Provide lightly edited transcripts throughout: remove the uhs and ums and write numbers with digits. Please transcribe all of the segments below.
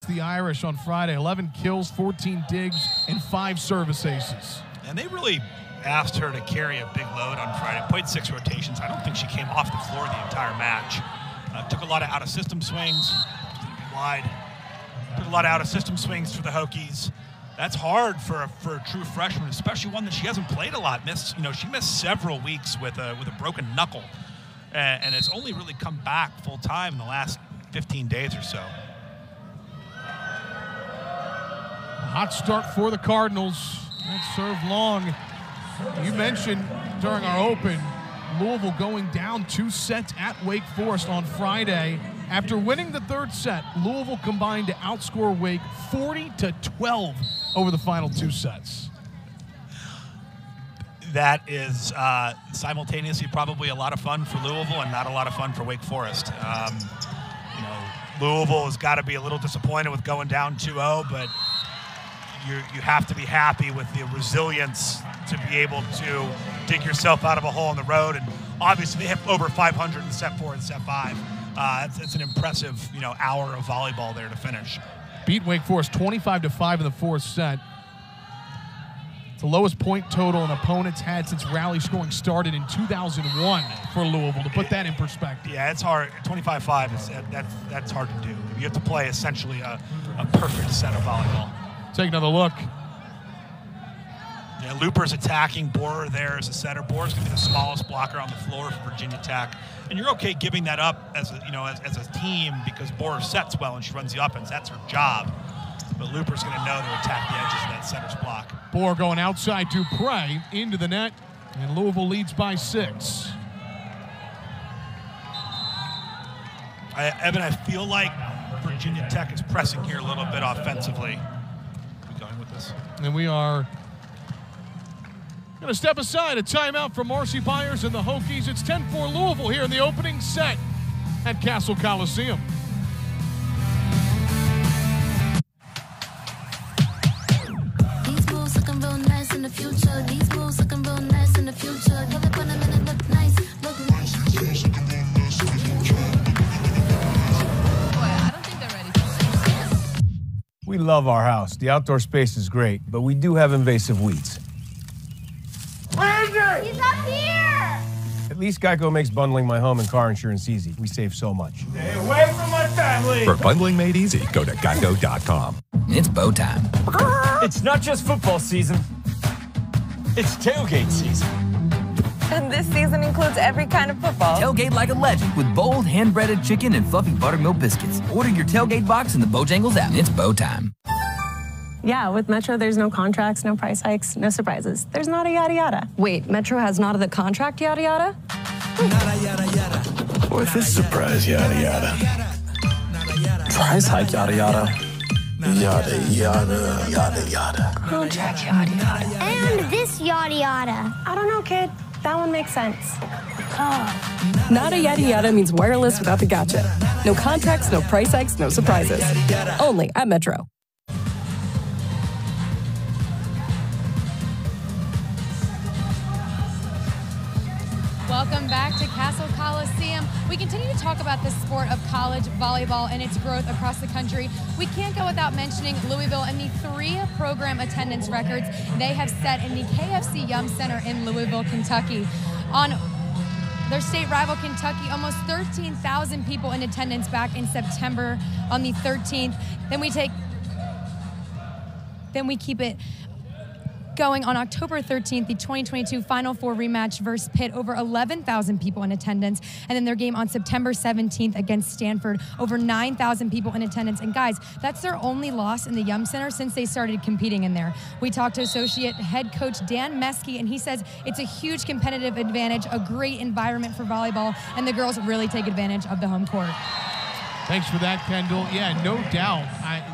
the Irish on Friday. 11 kills, 14 digs, and 5 service aces. And they really asked her to carry a big load on Friday. Played 6 rotations. I don't think she came off the floor the entire match. Took a lot of out-of-system swings. Wide. Took a lot of out-of-system swings for the Hokies. That's hard for a true freshman, especially one that she hasn't played a lot. She missed several weeks with a broken knuckle, and it's only really come back full time in the last 15 days or so. A hot start for the Cardinals. That served long. You mentioned during our open, Louisville going down 2 sets at Wake Forest on Friday. After winning the 3rd set, Louisville combined to outscore Wake 40-12 over the final 2 sets. That is simultaneously probably a lot of fun for Louisville and not a lot of fun for Wake Forest. Louisville has got to be a little disappointed with going down 2-0, but you have to be happy with the resilience to be able to dig yourself out of a hole on the road. And obviously they have over 500 in set 4 and set 5. It's an impressive, hour of volleyball there to finish. Beat Wake Forest 25-5 in the 4th set. It's the lowest point total an opponent's had since rally scoring started in 2001 for Louisville, to put that in perspective. Yeah, it's hard. 25-5, that's hard to do. You have to play essentially a perfect set of volleyball. Take another look. Yeah, Looper's attacking. Borer there as a setter. Borer's going to be the smallest blocker on the floor for Virginia Tech. And you're okay giving that up as a team because Borer sets well and she runs the offense. That's her job. But Looper's going to know to attack the edges of that setter's block. Borer going outside to Prey into the net, and Louisville leads by 6. Evan, I feel like Virginia Tech is pressing here a little bit offensively. Are we going with this? And we are going to step aside. A timeout from Marcy Byers and the Hokies. It's 10-4 Louisville here in the opening set at Castle Coliseum. These moves looking real nice in the future. These moves looking real nice in the future. Pull up on them and it look nice. Look nice. Boy, I don't think they're ready for this. We love our house. The outdoor space is great, but we do have invasive weeds. He's up here! At least Geico makes bundling my home and car insurance easy. We save so much. Stay away from my family! For bundling made easy, go to geico.com. It's bow time. It's not just football season. It's tailgate season. And this season includes every kind of football. Tailgate like a legend with bold, hand-breaded chicken and fluffy buttermilk biscuits. Order your tailgate box in the Bojangles app. It's bow time. Yeah, with Metro, there's no contracts, no price hikes, no surprises. There's not a yada yada. Wait, Metro has not the contract yada yada? What if it's surprise yada yada? Price hike yada yada. Yada yada yada yada. Contract yada yada. And this yada yada. I don't know, kid. That one makes sense. Nada yada yada means wireless without the gotcha. No contracts, no price hikes, no surprises. Only at Metro. Welcome back to Castle Coliseum. We continue to talk about the sport of college volleyball and its growth across the country. We can't go without mentioning Louisville and the 3 program attendance records they have set in the KFC Yum Center in Louisville, Kentucky. On their state rival, Kentucky, almost 13,000 people in attendance back in September on the 13th. Then we keep it going on October 13th, the 2022 Final Four rematch versus Pitt, over 11,000 people in attendance. And then their game on September 17th against Stanford, over 9,000 people in attendance. And guys, that's their only loss in the Yum Center since they started competing in there. We talked to associate head coach Dan Meskey, and he says it's a huge competitive advantage, a great environment for volleyball, and the girls really take advantage of the home court. Thanks for that, Kendall. Yeah, no doubt.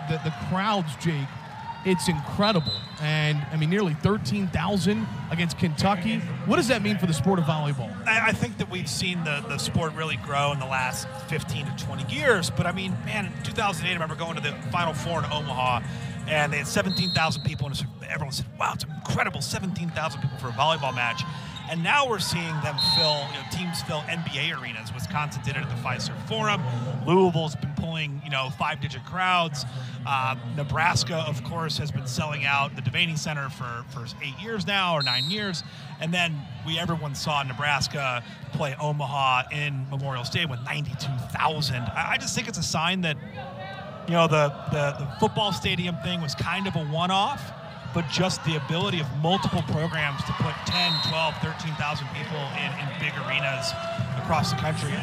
The crowds, Jake, it's incredible. And, I mean, nearly 13,000 against Kentucky. What does that mean for the sport of volleyball? I think that we've seen the sport really grow in the last 15 to 20 years. But, I mean, man, in 2008, I remember going to the Final Four in Omaha, and they had 17,000 people, and everyone said, wow, it's incredible, 17,000 people for a volleyball match. And now we're seeing them teams fill NBA arenas. Wisconsin did it at the Fiserv Forum. Louisville's been pulling, 5-digit crowds. Nebraska, of course, has been selling out the Devaney Center for 8 years now, or 9 years. And then everyone saw Nebraska play Omaha in Memorial Stadium with 92,000. I just think it's a sign that, the football stadium thing was kind of a one-off, but just the ability of multiple programs to put 10, 12, 13,000 people in big arenas across the country.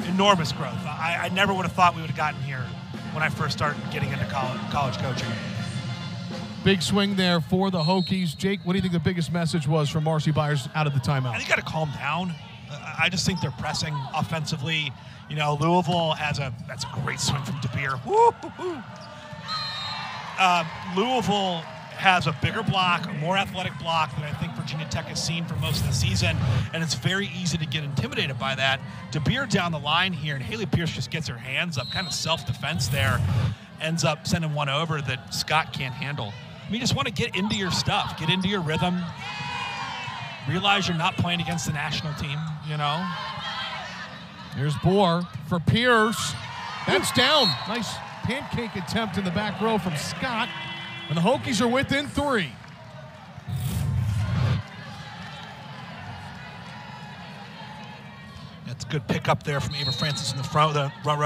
Enormous growth. I never would have thought we would have gotten here when I first started getting into college coaching. Big swing there for the Hokies. Jake, what do you think the biggest message was from Marcy Byers out of the timeout? I think you got to calm down. I just think they're pressing offensively. Louisville that's a great swing from DeBeer. Louisville has a bigger block, a more athletic block than I think Virginia Tech has seen for most of the season, and it's very easy to get intimidated by that. DeBeer down the line here, and Haley Pierce just gets her hands up, kind of self-defense there, ends up sending one over that Scott can't handle. You just want to get into your stuff, get into your rhythm, realize you're not playing against the national team, Here's Bohr for Pierce. That's down. Nice pancake attempt in the back row from Scott. And the Hokies are within 3. That's a good pickup there from Ava Francis in the front row.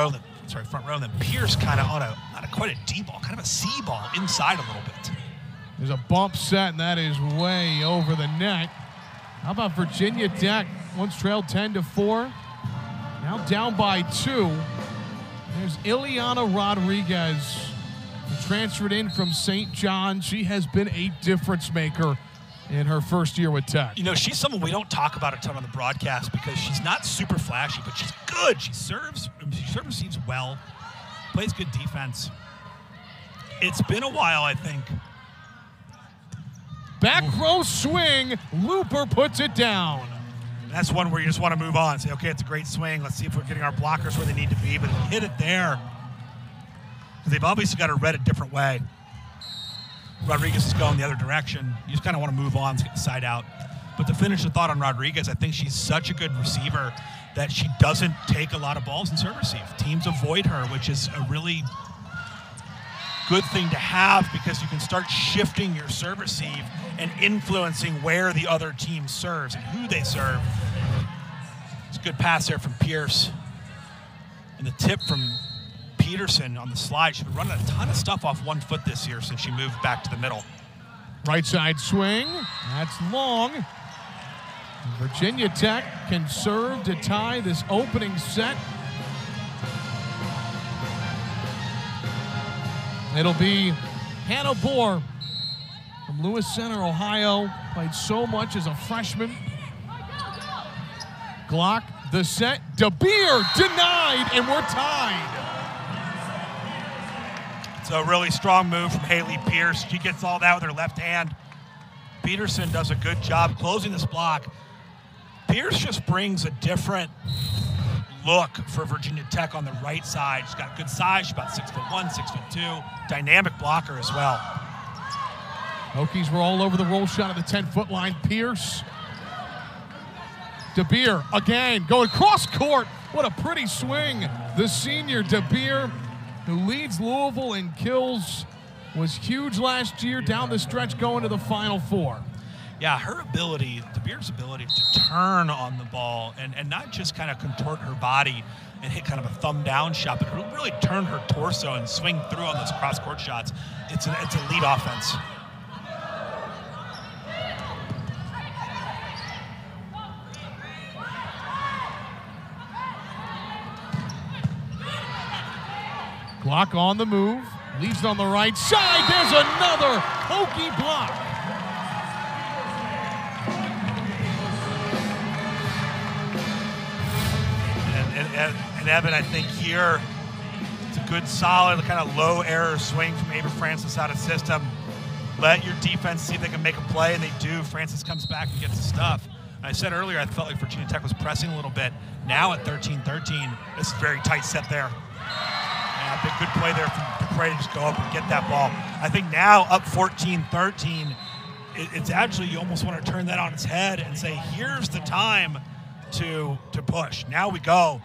And then Pierce kind of on not quite a D ball, kind of a C ball inside a little bit. There's a bump set, and that is way over the net. How about Virginia Tech? Once trailed 10-4. Now down by 2. There's Ileana Rodriguez, who transferred in from St. John. She has been a difference maker in her first year with Tech. She's someone we don't talk about a ton on the broadcast because she's not super flashy, but she's good. She serves receives well, plays good defense. It's been a while, I think. Back row swing. Looper puts it down. That's one where you just want to move on. Say, okay, it's a great swing. Let's see if we're getting our blockers where they need to be. But hit it there. They've obviously got to read a different way. Rodriguez is going the other direction. You just kind of want to move on, get the side out. But to finish the thought on Rodriguez, I think she's such a good receiver that she doesn't take a lot of balls in serve receive. Teams avoid her, which is a really good thing to have because you can start shifting your serve receive and influencing where the other team serves and who they serve. It's a good pass there from Pierce. And the tip from Peterson on the slide. She's been running a ton of stuff off one foot this year since she moved back to the middle. Right side swing. That's long. Virginia Tech can serve to tie this opening set. It'll be Hannah Bohr from Lewis Center, Ohio. Played so much as a freshman. Glock, the set. DeBeer denied, and we're tied. It's a really strong move from Haley Pierce. She gets all that with her left hand. Peterson does a good job closing this block. Pierce just brings a different look for Virginia Tech on the right side. She's got good size. She's about 6'1", 6'2". Dynamic blocker as well. Hokies were all over the roll shot at the 10-foot line. Pierce. DeBeer again going cross court. What a pretty swing. The senior DeBeer, who leads Louisville in kills, was huge last year down the stretch going to the Final Four. Yeah, her ability, DeBeer's ability to turn on the ball and not just kind of contort her body and hit kind of a thumb down shot, but really turn her torso and swing through on those cross-court shots. It's elite offense. Glock on the move, leaves it on the right side. There's another Hokie block. And Evan, I think here, it's a good, solid, kind of low error swing from Ava Francis out of system. Let your defense see if they can make a play, and they do. Francis comes back and gets the stuff. And I said earlier, I felt like Virginia Tech was pressing a little bit. Now at 13-13, this is a very tight set there. Yeah, big good play there from Dupre to just go up and get that ball. I think now up 14-13, it's actually, you almost want to turn that on its head and say, here's the time to push. Now we go.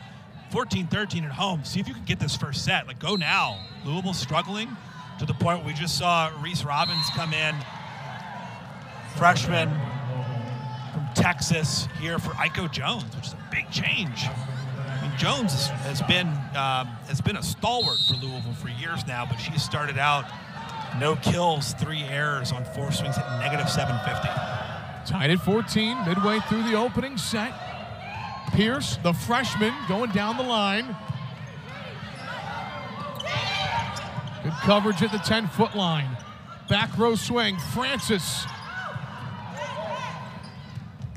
14-13 at home. See if you can get this first set. Like, go now. Louisville's struggling to the point where we just saw Reese Robbins come in, freshman from Texas, here for Iko Jones, which is a big change. I mean, Jones has been a stalwart for Louisville for years now, but she started out no kills, 3 errors on 4 swings at negative 750. Tied at 14, midway through the opening set. Pierce, the freshman, going down the line. Good coverage at the 10-foot line. Back row swing, Francis.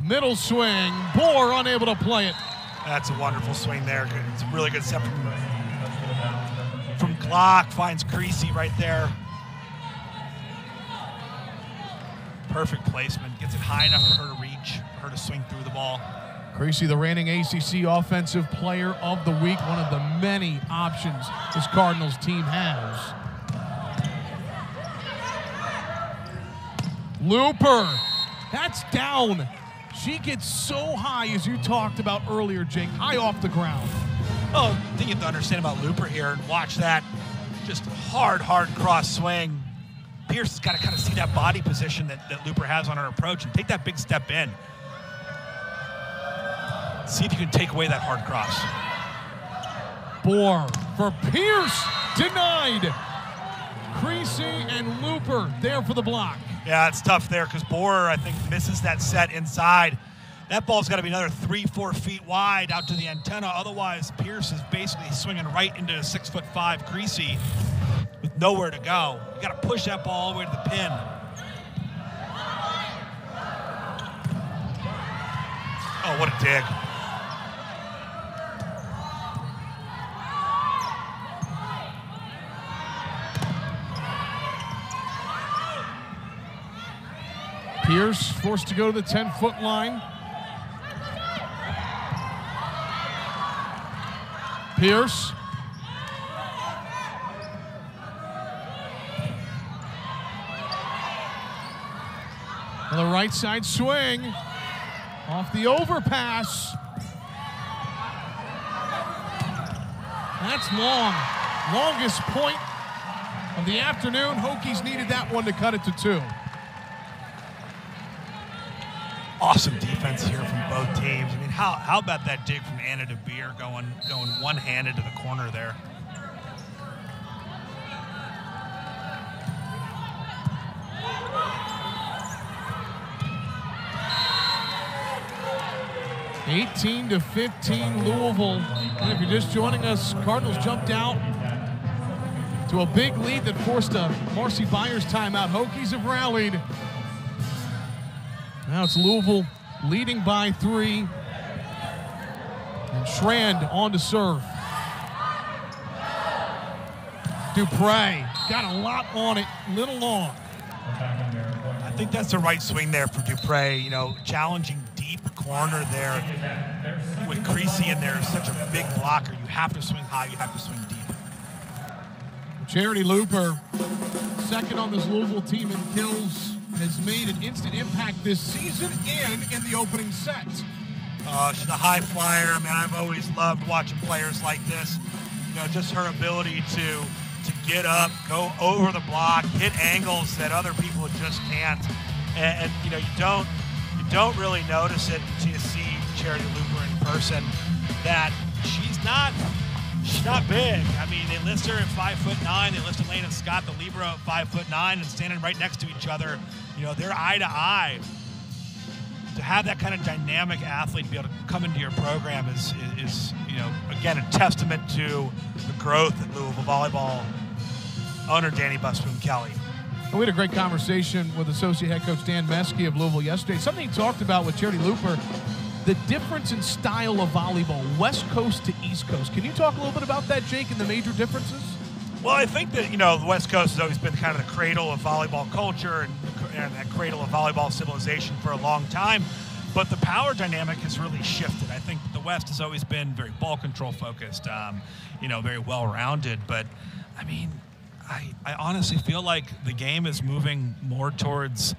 Middle swing, Bohr unable to play it. That's a wonderful swing there. It's a really good set from Glock, finds Creasy right there. Perfect placement, gets it high enough for her to reach, for her to swing through the ball. Creasy, the reigning ACC Offensive Player of the Week, one of the many options this Cardinals team has. Looper, that's down. She gets so high, as you talked about earlier, Jake, high off the ground. Oh, I think you have to understand about Looper here and watch that just hard cross swing. Pierce has got to kind of see that body position that Looper has on her approach and take that big step in. See if you can take away that hard cross. Bohr for Pierce, denied. Creasy and Looper there for the block. Yeah, it's tough there because Bohr, I think, misses that set inside. That ball's got to be another 3-4 feet wide out to the antenna. Otherwise, Pierce is basically swinging right into a 6'5" Creasy with nowhere to go. You got to push that ball all the way to the pin. Oh, what a dig. Pierce forced to go to the 10-foot line. Pierce. On the right side swing. Off the overpass. That's long. Longest point of the afternoon. Hokies needed that one to cut it to 2. Awesome defense here from both teams. I mean, how about that dig from Anna DeBeer going one-handed to the corner there? (18-15) Louisville. And if you're just joining us, Cardinals jumped out to a big lead that forced a Marcy Byers timeout. Hokies have rallied. Now it's Louisville leading by 3. And Schrand on to serve. Dupre got a lot on it, little long. I think that's the right swing there for Dupre. You know, challenging deep corner there with Creasy in there. Such a big blocker. You have to swing high. You have to swing deep. Charity Looper, second on this Louisville team in kills, has made an instant impact this season and in the opening set. She's a high flyer. I mean, I've always loved watching players like this. You know, just her ability to get up, go over the block, hit angles that other people just can't. And you know, you don't really notice it until you see Charity Looper in person. That she's not big. I mean, they list her at 5'9". They list Elena Scott, the libero, at 5'9", and standing right next to each other. You know, they're eye to eye. To have that kind of dynamic athlete be able to come into your program is you know, again, a testament to the growth at Louisville Volleyball owner Danny Busboom Kelly. We had a great conversation with Associate Head Coach Dan Meskey of Louisville yesterday. Something he talked about with Charity Looper, the difference in style of volleyball, West Coast to East Coast. Can you talk a little bit about that, Jake, and the major differences? Well, I think that, you know, the West Coast has always been kind of the cradle of volleyball culture and that cradle of volleyball civilization for a long time. But the power dynamic has really shifted. I think the West has always been very ball control focused, you know, very well-rounded. But, I mean, I honestly feel like the game is moving more towards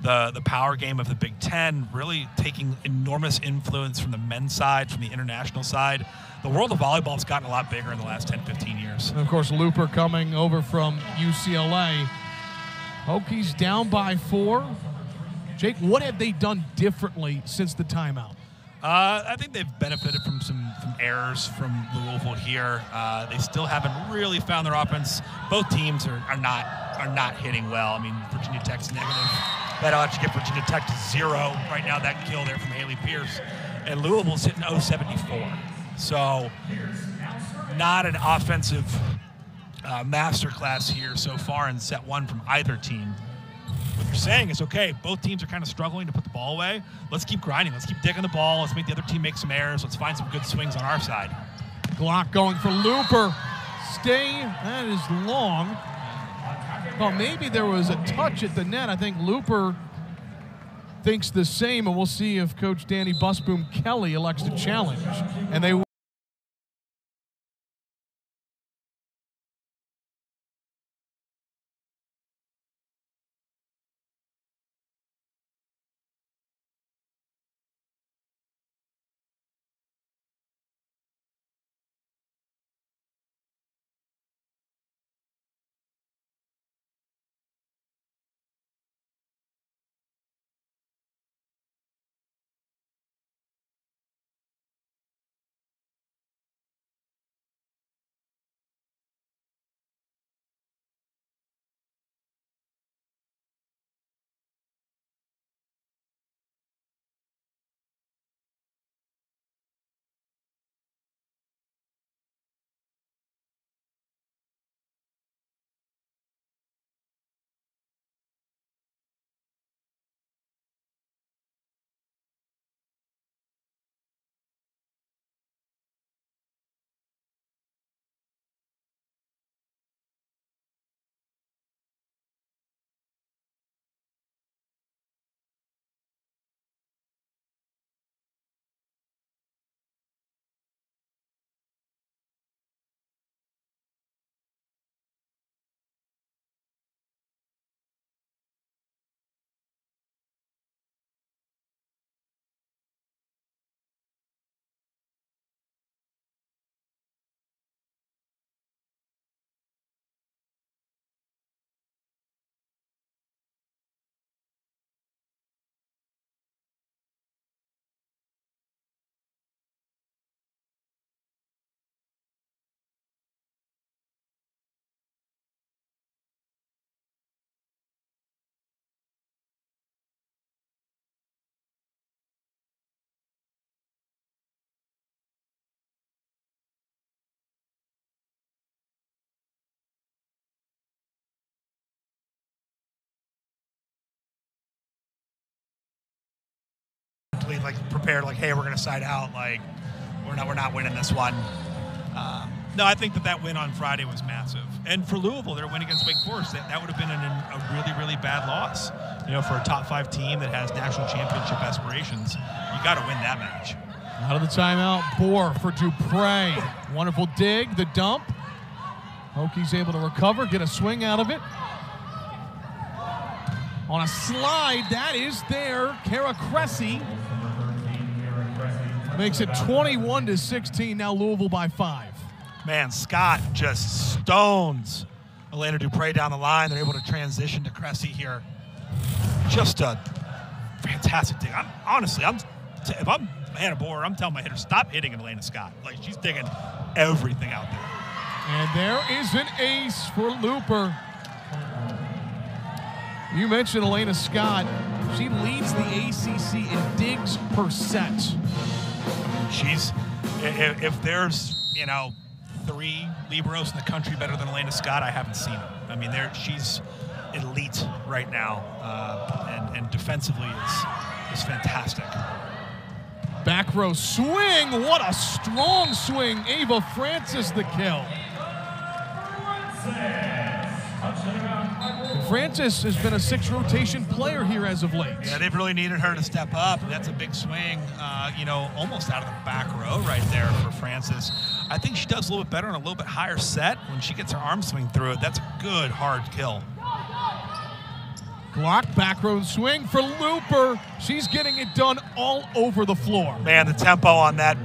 the power game of the Big Ten, really taking enormous influence from the men's side, from the international side. the world of volleyball has gotten a lot bigger in the last 10, 15 years. And of course, Looper coming over from UCLA. Hokies down by 4. Jake, what have they done differently since the timeout? I think they've benefited from some errors from Louisville here. They still haven't really found their offense. Both teams are not hitting well. I mean, Virginia Tech's negative. That ought to get Virginia Tech to 0 right now. That kill there from Haley Pierce, and Louisville's hitting 0.74. So, not an offensive masterclass here so far in set 1 from either team. What you're saying is, okay, both teams are kind of struggling to put the ball away. Let's keep grinding. Let's keep digging the ball. Let's make the other team make some errors. Let's find some good swings on our side. Glock going for Looper. Stay. That is long. Well, maybe there was a touch at the net. I think Looper thinks the same, and we'll see if Coach Danny Busboom Kelly elects to challenge. And they like prepared, like, hey, we're going to side out, like we're not winning this one. No, I think that win on Friday was massive, and for Louisville, their win against Wake Forest, that would have been a really, really bad loss. You know, for a top 5 team that has national championship aspirations, you got to win that match. Out of the timeout, Bohr for Dupre. Wonderful dig, the dump. Hokies able to recover, get a swing out of it. On a slide, that is there. Kara Cressy makes it 21-16. Now Louisville by 5. Man, Scott just stones Elena Dupre down the line. They're able to transition to Cressy here. Just a fantastic dig. If I'm Hannah Bohr, I'm telling my hitter, stop hitting Elena Scott. Like, she's digging everything out there. And there is an ace for Looper. You mentioned Elena Scott. She leads the ACC in digs per set. If there's, 3 liberos in the country better than Elena Scott, I haven't seen them. I mean, she's elite right now, and defensively is fantastic. Back row swing, what a strong swing. Ava Francis the kill. Francis has been a 6 rotation player here as of late. Yeah, they've really needed her to step up. That's a big swing, almost out of the back row right there for Francis. I think she does a little bit better on a little bit higher set when she gets her arm swing through it. That's a good, hard kill. Glock back row swing for Looper. She's getting it done all over the floor. Man, the tempo on that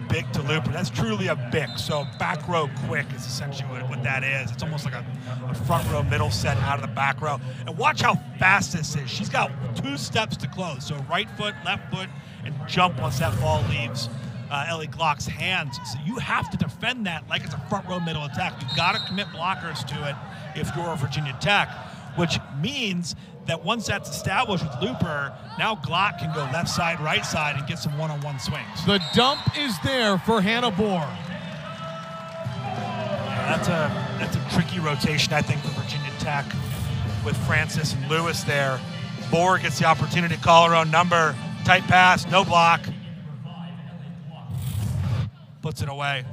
big to Looper, that's truly a big. So back row quick is essentially what that is. It's almost like a front row middle set out of the back row. And watch how fast this is. She's got 2 steps to close. So right foot, left foot, and jump once that ball leaves Ellie Glock's hands. So you have to defend that like it's a front row middle attack. You've got to commit blockers to it if you're Virginia Tech, which means that once that's established with Looper, now Glock can go left side, right side, and get some one-on-one swings. The dump is there for Hannah Bohr. Yeah, that's a tricky rotation, I think, for Virginia Tech with Francis and Lewis there. Bohr gets the opportunity to call her own number. Tight pass, no block. Puts it away.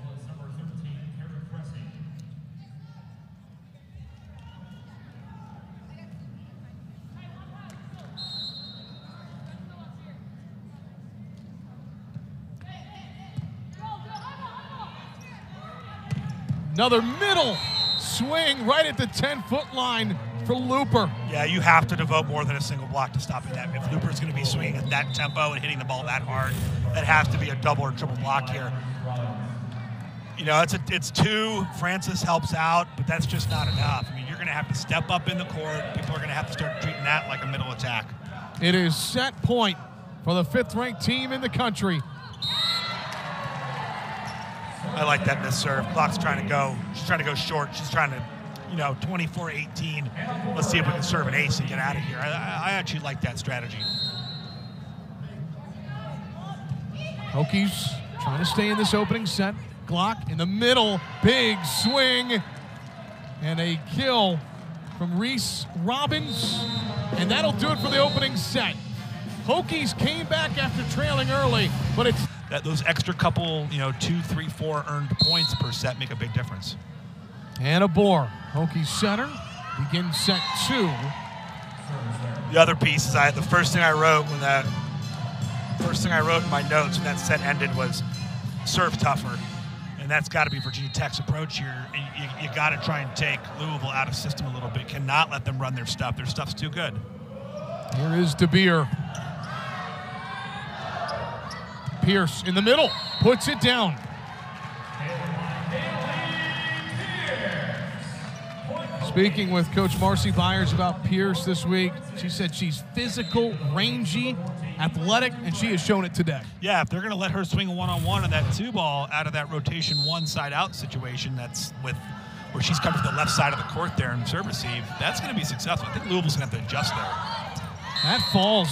Another middle swing right at the 10-foot line for Looper. Yeah, you have to devote more than a single block to stopping that. If Looper's going to be swinging at that tempo and hitting the ball that hard, that has to be a double or triple block here. You know, it's 2. Francis helps out, but that's just not enough. I mean, you're going to have to step up in the court. People are going to have to start treating that like a middle attack. It is set point for the 5th-ranked team in the country. I like that miss serve. Glock's trying to go. She's trying to go short. She's trying to, 24-18. Let's see if we can serve an ace and get out of here. I actually like that strategy. Hokies trying to stay in this opening set. Glock in the middle. Big swing. And a kill from Reese Robbins. And that'll do it for the opening set. Hokies came back after trailing early, but it's those extra couple, 2, 3, 4 earned points per set make a big difference. Hannah Bohr, Hokies center, begins set 2. The other piece is the first thing I wrote in my notes when that set ended was serve tougher, and that's got to be Virginia Tech's approach here. And you got to try and take Louisville out of system a little bit. Cannot let them run their stuff. Their stuff's too good. Here is DeBeer. Pierce in the middle, puts it down. Speaking with Coach Marcy Byers about Pierce this week, she said she's physical, rangy, athletic, and she has shown it today. Yeah, if they're going to let her swing a one-on-one on that 2-ball out of that rotation 1 side out situation, that's where she's come to the left side of the court there and serve receive, that's going to be successful. I think Louisville's going to have to adjust there. That falls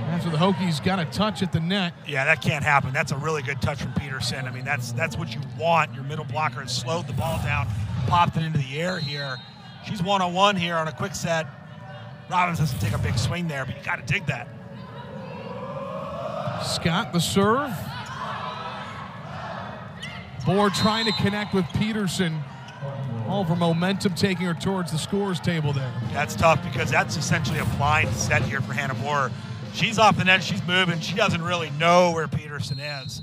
after the Hokies got a touch at the net. Yeah, that can't happen. That's a really good touch from Peterson. I mean, that's what you want. Your middle blocker has slowed the ball down, popped it into the air here. She's one-on-one here on a quick set. Robbins doesn't take a big swing there, but you got to dig that. Scott, the serve. Bohr trying to connect with Peterson. All of her momentum taking her towards the scores table there. That's tough because that's essentially a blind set here for Hannah Bohr. She's off the net, she's moving. She doesn't really know where Peterson is.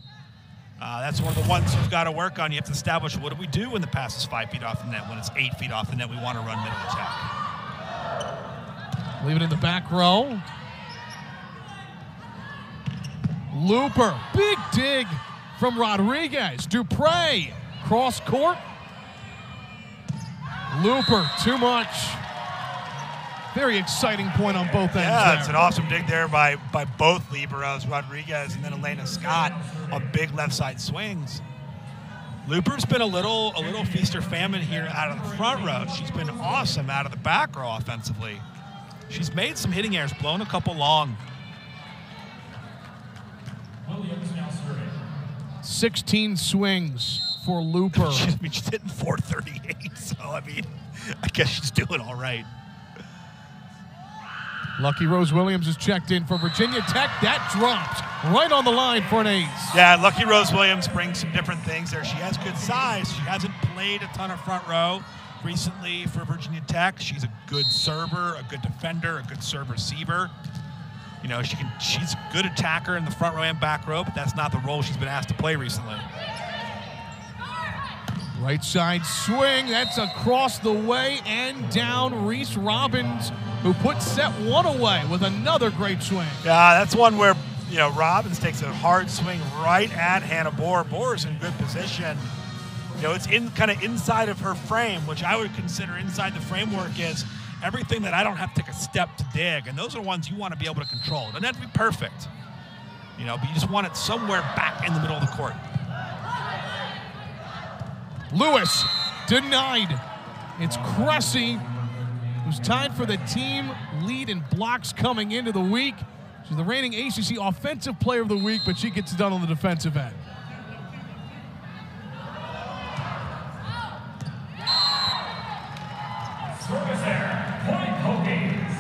That's one of the ones you've got to work on. You have to establish, what do we do when the pass is 5 feet off the net? When it's 8 feet off the net, we want to run middle attack. Leave it in the back row. Looper, big dig from Rodriguez. Dupre, cross court. Looper, too much. Very exciting point on both ends. Yeah, there. It's an awesome dig there by both liberos, Rodriguez and then Elena Scott, on big left side swings. Looper's been a little feast or famine here out of the front row. She's been awesome out of the back row offensively. She's made some hitting errors, blown a couple long. 16 swings for Looper. She's hitting 438, so I guess she's doing all right. Lucky Rose Williams is checked in for Virginia Tech. That dropped right on the line for an ace. Yeah, Lucky Rose Williams brings some different things there. She has good size. She hasn't played a ton of front row recently for Virginia Tech. She's a good server, a good defender, a good serve receiver. She's a good attacker in the front row and back row, but that's not the role she's been asked to play recently. Right side swing, that's across the way and down. Reese Robbins, who put set 1 away with another great swing. Yeah, that's one where, Robbins takes a hard swing right at Hannah Bohr. Bohr's in good position. It's kind of inside of her frame, which I would consider inside the framework is everything that I don't have to take a step to dig, and those are ones you want to be able to control. It doesn't have to be perfect, but you just want it somewhere back in the middle of the court. Lewis denied. It's Cressy, who's tied for the team lead in blocks coming into the week. She's the reigning ACC Offensive Player of the Week, but she gets it done on the defensive end. Service error, point Hokies.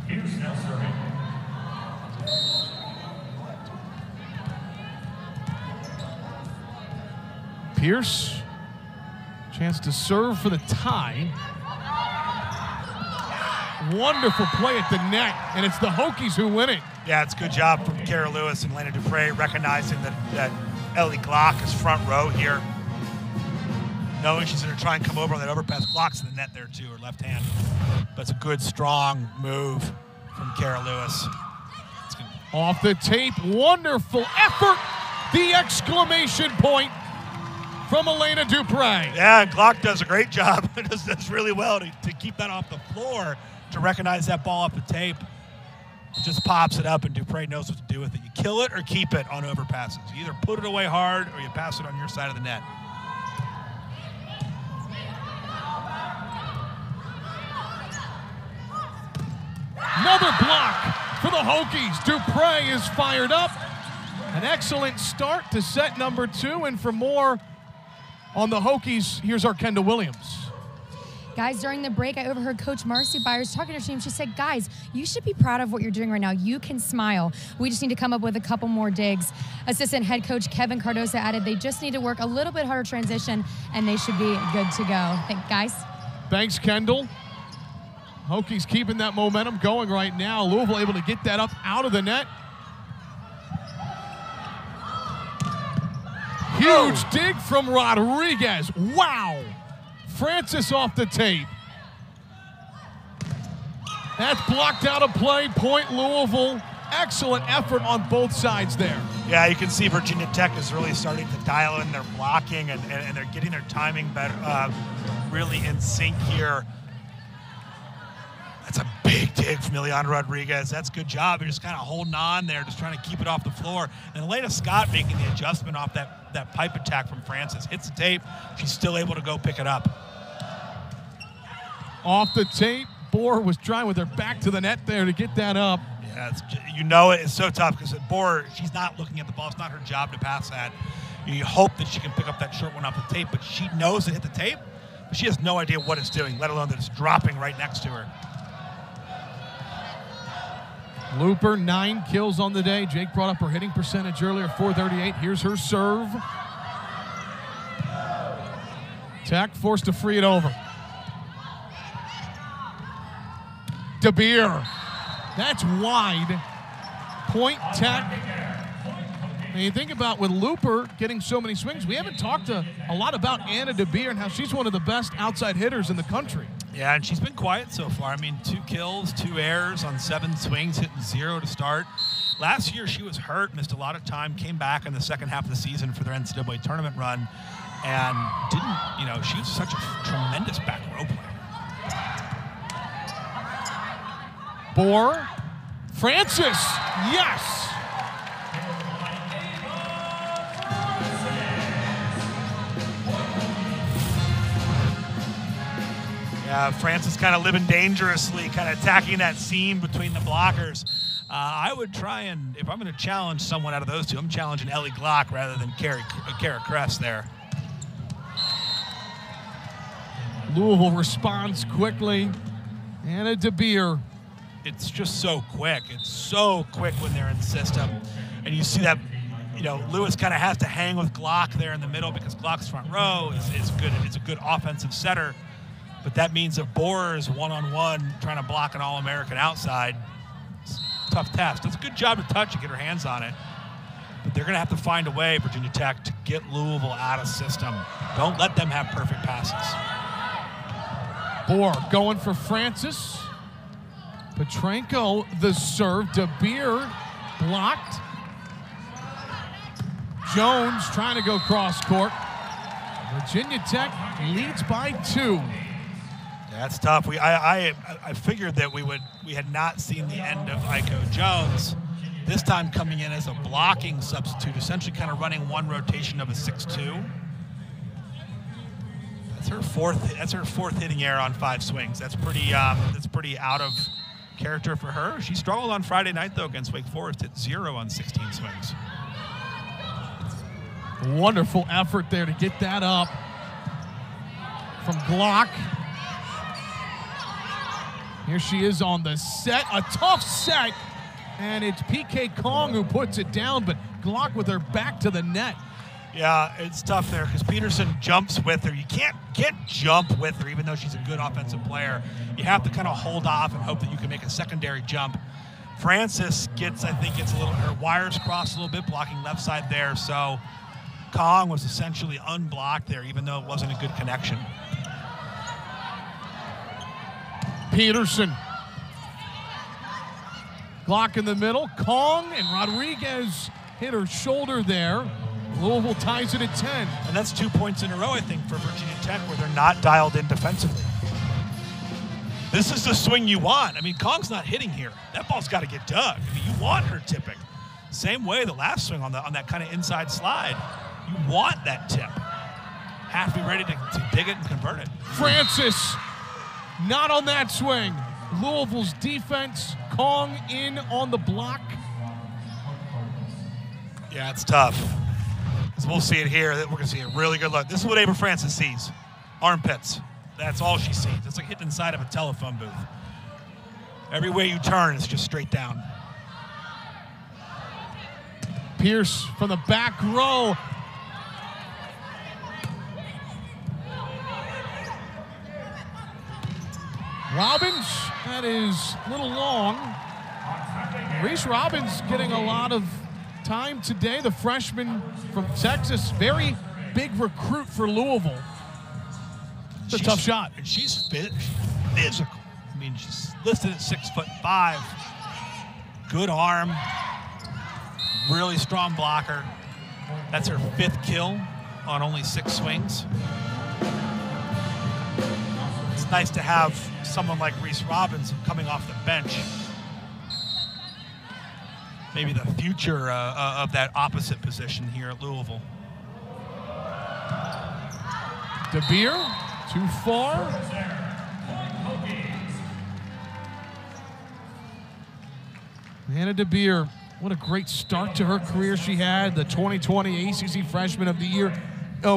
Here's now serving. Pierce, chance to serve for the tie. Wonderful play at the net, and it's the Hokies who win it. Yeah, it's a good job from Kara Lewis and Lena Dupre recognizing that Ellie Glock is front row here. Knowing she's going to try and come over on that overpass. Glock's in the net there too, her left hand. But it's a good, strong move from Kara Lewis. Off the tape, wonderful effort. The exclamation point from Elena Dupre. Yeah, Glock does a great job. does really well to keep that off the floor, to recognize that ball off the tape. Just pops it up, and Dupre knows what to do with it. You kill it or keep it on overpasses. You either put it away hard or you pass it on your side of the net. Another block for the Hokies. Dupre is fired up. An excellent start to set number 2. And for more on the Hokies, here's our Kendall Williams. Guys, during the break, I overheard Coach Marcy Byers talking to her team. She said, guys, you should be proud of what you're doing right now. You can smile. We just need to come up with a couple more digs. Assistant head coach Kevin Cardosa added they just need to work a little bit harder transition, and they should be good to go. Guys. Thanks, Kendall. Hokies keeping that momentum going right now. Louisville able to get that up out of the net. Huge dig from Rodriguez. Wow. Francis off the tape. That's blocked out of play. Point Louisville. Excellent effort on both sides there. Yeah, you can see Virginia Tech is really starting to dial in their blocking, and they're getting their timing better, really in sync here. That's a big dig from Ileana Rodriguez. That's a good job. They're just kind of holding on there, just trying to keep it off the floor. And Elena Scott making the adjustment off that pipe attack from Francis. Hits the tape. She's still able to go pick it up. Off the tape, Bohr was trying with her back to the net there to get that up. Yeah, it's so tough because Bohr, she's not looking at the ball. It's not her job to pass that. You hope that she can pick up that short one off the tape, but she knows it hit the tape, but she has no idea what it's doing, let alone that it's dropping right next to her. Looper, 9 kills on the day. Jake brought up her hitting percentage earlier, .438. Here's her serve. Tech forced to free it over. DeBeer. That's wide. Point Tech. And you think about with Looper getting so many swings, we haven't talked a lot about Anna DeBeer and how she's one of the best outside hitters in the country. Yeah, and she's been quiet so far. I mean, 2 kills, 2 errors on 7 swings, hitting 0 to start. Last year, she was hurt, missed a lot of time, came back in the second half of the season for their NCAA tournament run, and didn't, she was such a tremendous back row player. Bohr, Francis, yes. Yeah, Francis kind of living dangerously, kind of attacking that seam between the blockers. I would try and, if I'm going to challenge someone out of those two, I'm challenging Ellie Glock rather than Kara Kress there. Louisville responds quickly. Anna DeBeer. It's just so quick. It's so quick when they're in the system. And you see that, Lewis kind of has to hang with Glock there in the middle because Glock's front row is good. It's a good offensive setter. But that means if Bohr is one-on-one trying to block an All-American outside, it's a tough task. Does a good job to touch and get her hands on it. But they're going to have to find a way, Virginia Tech, to get Louisville out of system. Don't let them have perfect passes. Bohr going for Francis. Petrenko, the serve. De Beer blocked. Jones trying to go cross court. Virginia Tech leads by 2. That's tough. I figured that we had not seen the end of Aiko Jones. This time coming in as a blocking substitute, essentially kind of running one rotation of a 6-2. That's her fourth hitting error on 5 swings. That's pretty out of character for her. She struggled on Friday night though against Wake Forest at 0 on 16 swings. Wonderful effort there to get that up from Glock. Here she is on the set, a tough set, and it's PK Kong who puts it down, but Glock with her back to the net. Yeah, it's tough there because Peterson jumps with her. You can't jump with her even though she's a good offensive player. You have to kind of hold off and hope that you can make a secondary jump. Francis gets her wires crossed a little bit, blocking left side there, so Kong was essentially unblocked there, even though it wasn't a good connection. Peterson. Glock in the middle. Kong and Rodriguez hit her shoulder there. Louisville ties it at 10. And that's 2 points in a row, I think, for Virginia Tech, where they're not dialed in defensively. This is the swing you want. I mean, Kong's not hitting here. That ball's got to get dug. I mean, you want her tipping. Same way the last swing on that kind of inside slide. You want that tip. Have to be ready to dig it and convert it. Francis, not on that swing. Louisville's defense, Kong in on the block. Yeah, it's tough. So we'll see it here. We're going to see a really good look. This is what Ava Francis sees. Armpits. That's all she sees. It's like hitting inside of a telephone booth. Every way you turn, it's just straight down. Pierce from the back row. Robbins, that is a little long. Reese Robbins getting a lot of time today. The freshman from Texas, very big recruit for Louisville. It's a tough shot. And she's physical. I mean, she's listed at 6'5". Good arm. Really strong blocker. That's her 5th kill on only 6 swings. It's nice to have someone like Reese Robbins coming off the bench. Maybe the future of that opposite position here at Louisville. De Beer, too far. Hannah De Beer, what a great start to her career she had. The 2020 ACC Freshman of the Year.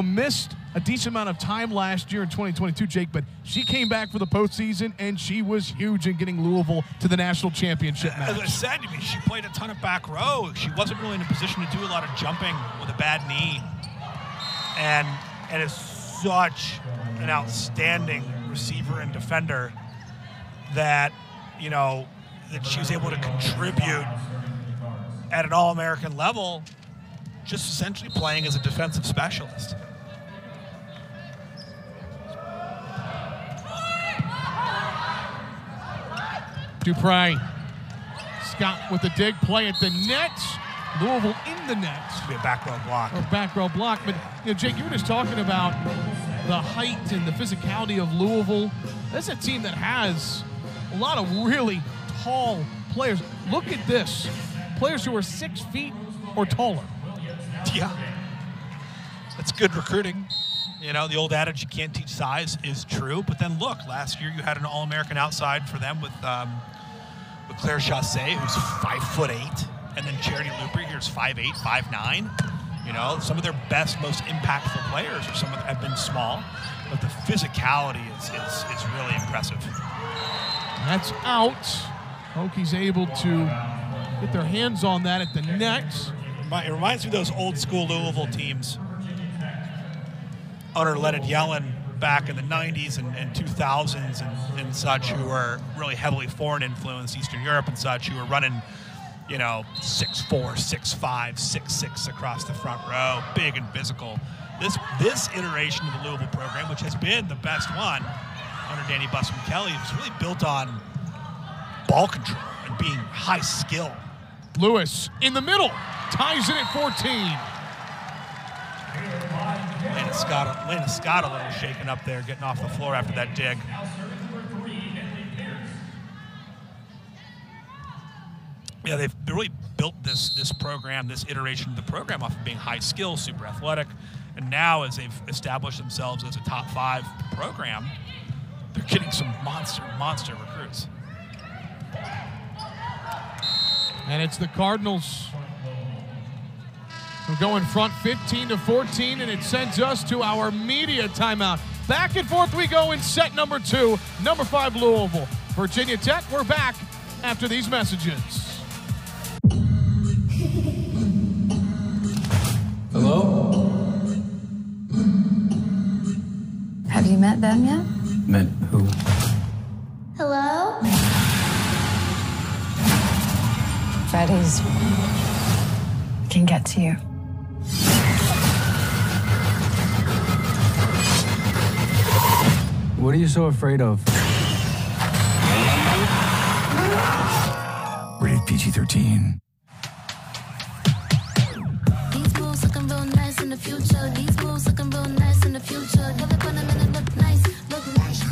Missed a decent amount of time last year in 2022, Jake, but she came back for the postseason, and she was huge in getting Louisville to the national championship match. As I said, I mean, she played a ton of back row. She wasn't really in a position to do a lot of jumping with a bad knee. And is such an outstanding receiver and defender that, you know, that she was able to contribute at an All-American level, just essentially playing as a defensive specialist. Dupre. Scott with the dig, play at the net. Louisville in the net. It's be a back row block. Or back row block. But, you know, Jake, you were just talking about the height and the physicality of Louisville. That's a team that has a lot of really tall players. Look at this. Players who are 6 feet or taller. Yeah. That's good recruiting. You know, the old adage, you can't teach size, is true. But then look, last year you had an All-American outside for them with Claire Chassé, who's 5'8", and then Charity Looper, here's 5'8", 5'9". You know, some of their best, most impactful players are some of them have been small, but the physicality is really impressive. That's out. Hokies able to get their hands on that at the net. It reminds me of those old school Louisville teams under Leonard Yellen back in the 90s and 2000s and such, who were really heavily foreign influenced, Eastern Europe and such, who were running, you know, 6'4", 6'5", 6'6" across the front row, big and physical. This iteration of the Louisville program, which has been the best one under Danny Busman Kelly, is really built on ball control and being high skill. Lewis in the middle, ties it at 14. Lena Scott a little shaken up there, getting off the floor after that dig. Yeah, they've really built this program, this iteration of the program off of being high skill, super athletic, and now as they've established themselves as a top 5 program, they're getting some monster recruits. And it's the Cardinals who go in front 15-14, and it sends us to our media timeout. Back and forth we go in set number 2, number 5 Louisville. Virginia Tech, we're back after these messages. Hello? Have you met them yet? Met who? Hello? Freddy's can get to you. What are you so afraid of? Rated PG-13. These moves looking real nice in the future. These moves looking real nice in the future. Never gonna make it look nice. Look nice.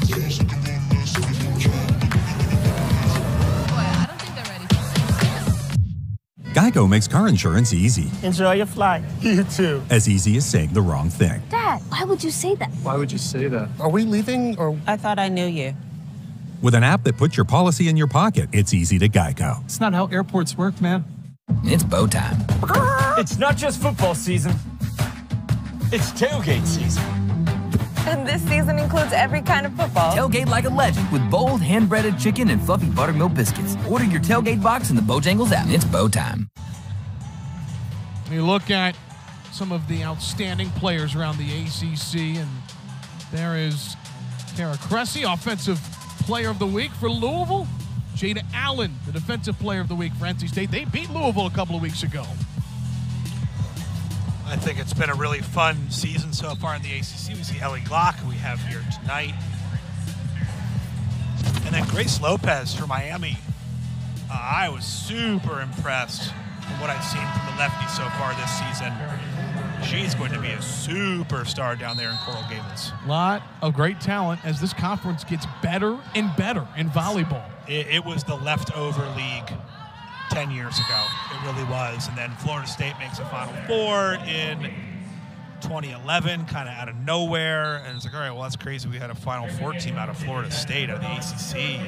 Geico makes car insurance easy. Enjoy your flight. You too. As easy as saying the wrong thing. Dad, why would you say that? Why would you say that? Are we leaving or? I thought I knew you. With an app that puts your policy in your pocket, it's easy to Geico. It's not how airports work, man. It's bow time. It's not just football season. It's tailgate season. And this season includes every kind of football. Tailgate like a legend with bold, hand-breaded chicken and fluffy buttermilk biscuits. Order your tailgate box in the Bojangles app. It's bow time. We look at some of the outstanding players around the ACC, and there is Kara Cressy, Offensive Player of the Week for Louisville. Jada Allen, the Defensive Player of the Week for NC State. They beat Louisville a couple of weeks ago. I think it's been a really fun season so far in the ACC. We see Ellie Glock, who we have here tonight. And then Grace Lopez for Miami. I was super impressed from what I've seen from the lefty so far this season. She's going to be a superstar down there in Coral Gables. A lot of great talent as this conference gets better and better in volleyball. It was the leftover league 10 years ago. It really was. And then Florida State makes a Final Four in 2011, kind of out of nowhere. And it's like, all right, well, that's crazy. We had a Final Four team out of Florida State, out of the ACC.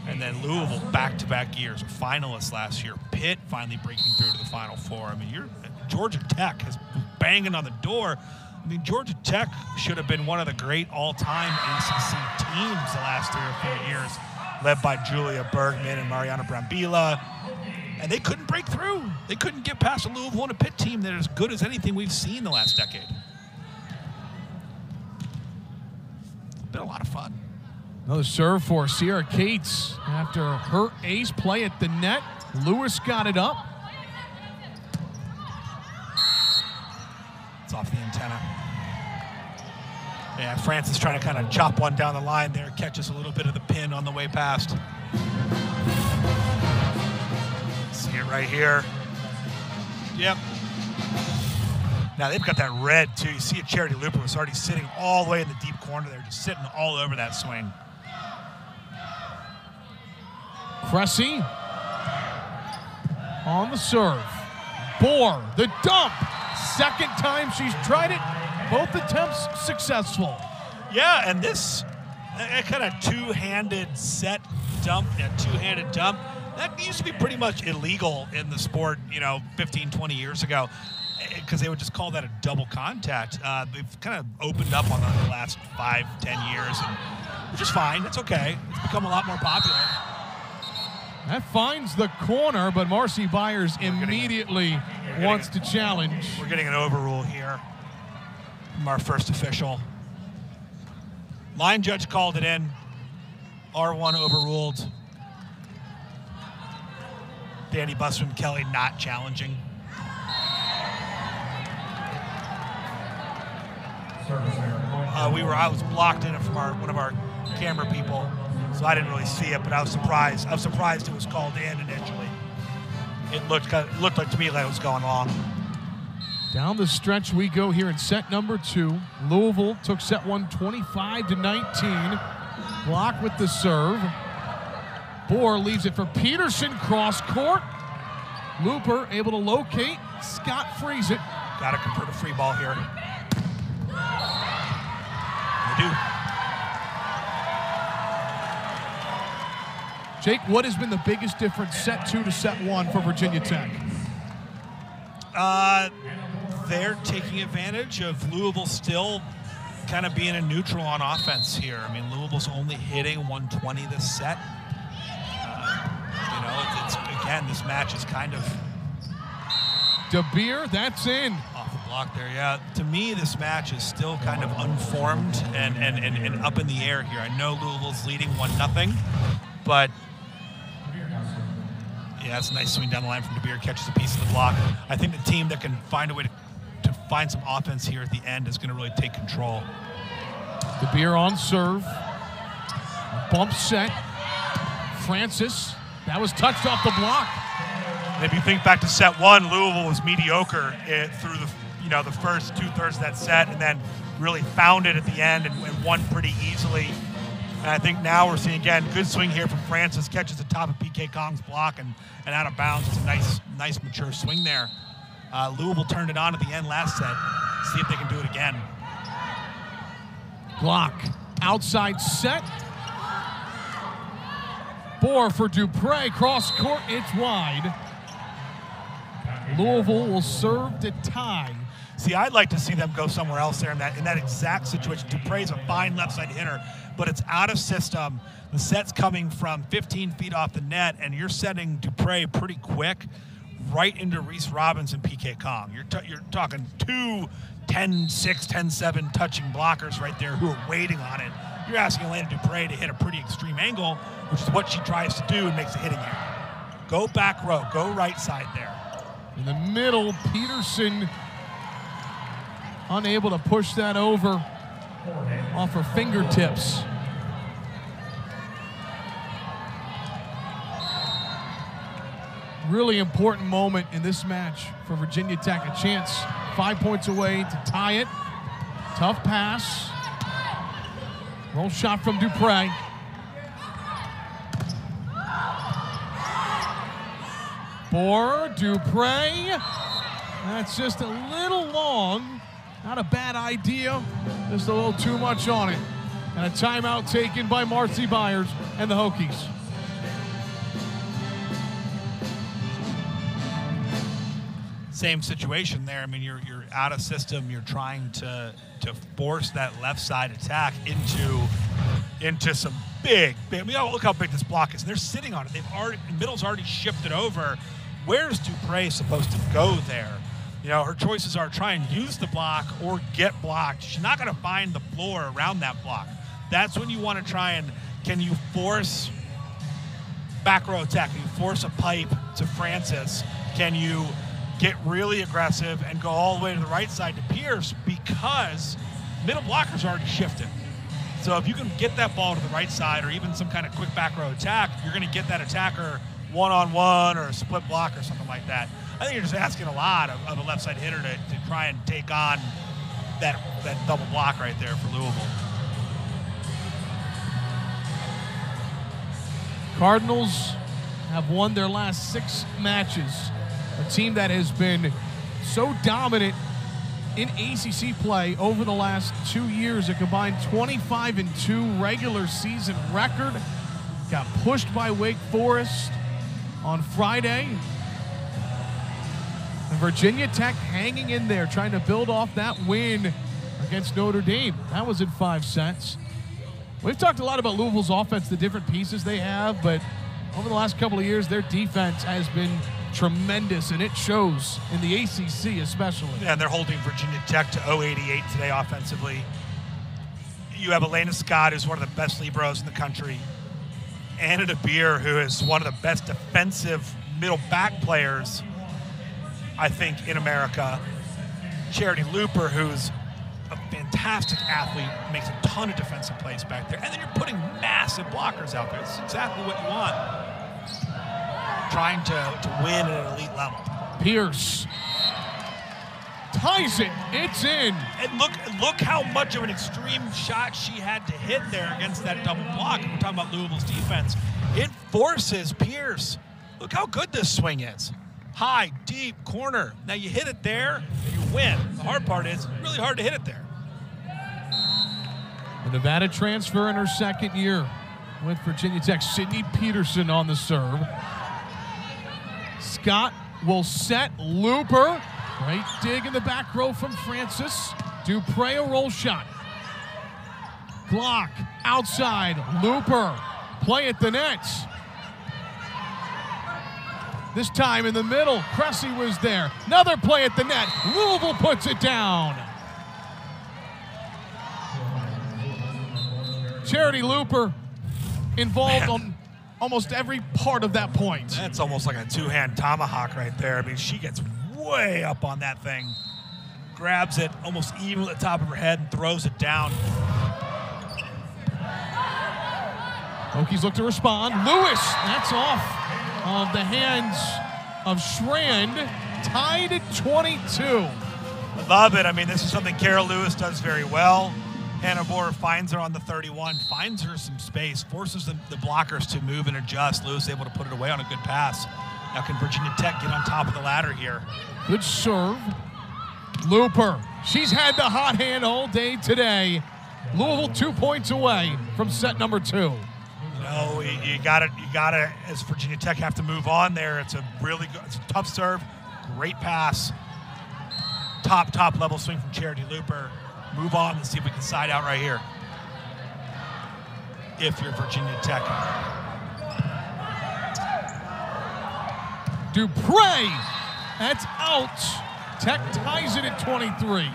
And then Louisville, back-to-back years, finalists last year. Pitt finally breaking through to the Final Four. I mean, Georgia Tech is banging on the door. I mean, Georgia Tech should have been one of the great all-time ACC teams the last 3 or 4 years, led by Julia Bergman and Mariana Brambilla. And they couldn't break through. They couldn't get past a Louisville and a Pitt team that is as good as anything we've seen the last decade. It's been a lot of fun. Another serve for Sierra Cates after her ace play at the net. Lewis got it up. It's off the antenna. Yeah, Francis trying to kind of chop one down the line there, catches a little bit of the pin on the way past. See it right here. Yep. Now they've got that red too. You see a Charity Looper was already sitting all the way in the deep corner there, just sitting all over that swing. Cressy on the serve. Bohr, the dump. Second time she's tried it. Both attempts successful. Yeah, and this kind of two-handed set dump, two-handed dump, that used to be pretty much illegal in the sport, 15, 20 years ago, because they would just call that a double contact. They've kind of opened up on that the last 5, 10 years, which is fine. It's okay. It's become a lot more popular. That finds the corner, but Marcy Byers immediately wants to challenge. We're getting an overrule here from our first official. Line judge called it in. R1 overruled. Danny Busman Kelly not challenging. I was blocked in from one of our camera people, so I didn't really see it, but I was surprised. I was surprised it was called in initially. It looked like to me like it was going long. Down the stretch we go here in set number 2. Louisville took set 1 25-19. Block with the serve. Bohr leaves it for Peterson, cross court. Looper able to locate. Scott frees it. Got to convert a free ball here. They do. Jake, what has been the biggest difference set 2 to set 1 for Virginia Tech? They're taking advantage of Louisville still kind of being a neutral on offense here. I mean, Louisville's only hitting 120 this set. You know, it's again, this match is kind of DeBeer, that's in. Off the block there, yeah. To me, this match is still kind of unformed and up in the air here. I know Louisville's leading 1-0, but yeah, it's a nice swing down the line from DeBeer, catches a piece of the block. I think the team that can find a way to find some offense here at the end is going to really take control. DeBeer on serve. Bump set. Francis, that was touched off the block. And if you think back to set 1, Louisville was mediocre through the first 2/3 of that set, and then really found it at the end and won pretty easily. And I think now we're seeing, again, good swing here from Francis, catches the top of PK Kong's block and out of bounds. It's a nice mature swing there. Louisville turned it on at the end last set. See if they can do it again. Glock, outside set. Bohr for Dupre, cross court, it's wide. Louisville will serve to tie. See, I'd like to see them go somewhere else there in that exact situation. Dupre's a fine left side hitter, but it's out of system. The set's coming from 15 feet off the net, and you're setting Dupre pretty quick right into Reese Robbins and PK Kong. You're talking 2 10-6, 10-7 touching blockers right there who are waiting on it. You're asking Elena Dupre to hit a pretty extreme angle, which is what she tries to do and makes a hitting error. Go back row, go right side there. In the middle, Peterson unable to push that over off her fingertips. Really important moment in this match for Virginia Tech. A chance 5 points away to tie it. Tough pass. Roll shot from Dupre. Bohr, Dupre. That's just a little long. Not a bad idea. Just a little too much on it. And a timeout taken by Marcy Byers and the Hokies. Same situation there. I mean, you're out of system. You're trying to force that left side attack into some big. I mean, look how big this block is. And they're sitting on it. The middle's already shifted over. Where's Dupre supposed to go there? You know, her choices are try and use the block or get blocked. She's not going to find the floor around that block. That's when you want to try and, can you force back row attack? Can you force a pipe to Francis? Can you get really aggressive and go all the way to the right side to Pierce, because middle blocker's already shifted. So if you can get that ball to the right side or even some kind of quick back row attack, you're going to get that attacker one-on-one or a split block or something like that. I think you're just asking a lot of a left side hitter to try and take on that double block right there for Louisville. Cardinals have won their last 6 matches. A team that has been so dominant in ACC play over the last 2 years. A combined 25-2 regular season record. Got pushed by Wake Forest on Friday. And Virginia Tech hanging in there, trying to build off that win against Notre Dame. That was in 5 sets. We've talked a lot about Louisville's offense, the different pieces they have, but over the last couple of years, their defense has been tremendous, and it shows in the ACC especially. Yeah, and they're holding Virginia Tech to 088 today offensively. You have Elena Scott, who's one of the best liberos in the country. Anna DeBeer, who is one of the best defensive middle back players, I think, in America. Charity Looper, who's a fantastic athlete, makes a ton of defensive plays back there. And then you're putting massive blockers out there. It's exactly what you want. Trying to win at an elite level. Pierce ties it. It's in. And look how much of an extreme shot she had to hit there against that double block. We're talking about Louisville's defense. It forces Pierce. Look how good this swing is. High, deep, corner. Now you hit it there, and you win. The hard part is it's really hard to hit it there. The Nevada transfer in her second year with Virginia Tech. Sydney Peterson on the serve. Scott will set. Looper. Great dig in the back row from Francis. Dupre a roll shot. Glock outside. Looper. Play at the net. This time in the middle. Cressy was there. Another play at the net. Louisville puts it down. Charity Looper involved on almost every part of that point. That's almost like a two-hand tomahawk right there. I mean, she gets way up on that thing. Grabs it almost even at the top of her head and throws it down. Hokies look to respond. Lewis, that's off of the hands of Schrand. Tied at 22. I love it. I mean, this is something Kara Lewis does very well. Hannah Boer finds her on the 31, finds her some space, forces the blockers to move and adjust. Lewis able to put it away on a good pass. Now can Virginia Tech get on top of the ladder here? Good serve. Looper. She's had the hot hand all day today. Louisville 2 points away from set number 2. You know, you gotta, as Virginia Tech have to move on there. It's a really good, it's a tough serve, great pass. Top level swing from Charity Looper. Move on and see if we can side out right here. If you're Virginia Tech. Dupre, that's out. Tech ties it at 23.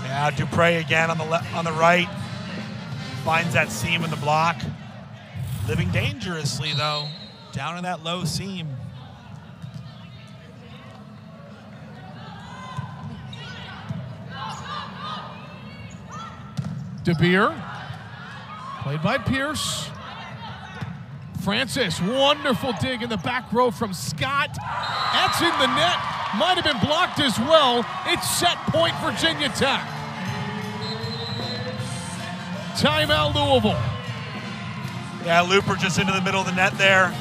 Yeah, Dupre again on the right. Finds that seam in the block. Living dangerously though, down in that low seam. DeBeer, played by Pierce. Francis, wonderful dig in the back row from Scott. That's in the net, might have been blocked as well. It's set point Virginia Tech. Timeout Louisville. Yeah, Looper just into the middle of the net there.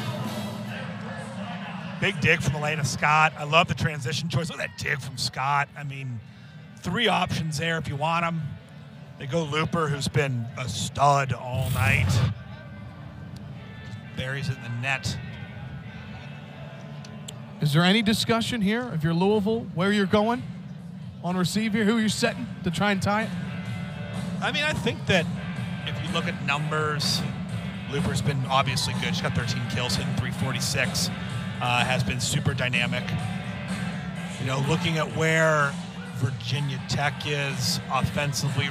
Big dig from Elena Scott. I love the transition choice. Look at that dig from Scott. I mean, 3 options there if you want them. They go Looper, who's been a stud all night. Just buries it in the net. Is there any discussion here, if you're Louisville, where you're going on receive here, who you're setting to try and tie it? I mean, I think that if you look at numbers, Looper's been obviously good. She's got 13 kills, hitting 346. Has been super dynamic. You know, looking at where Virginia Tech is offensively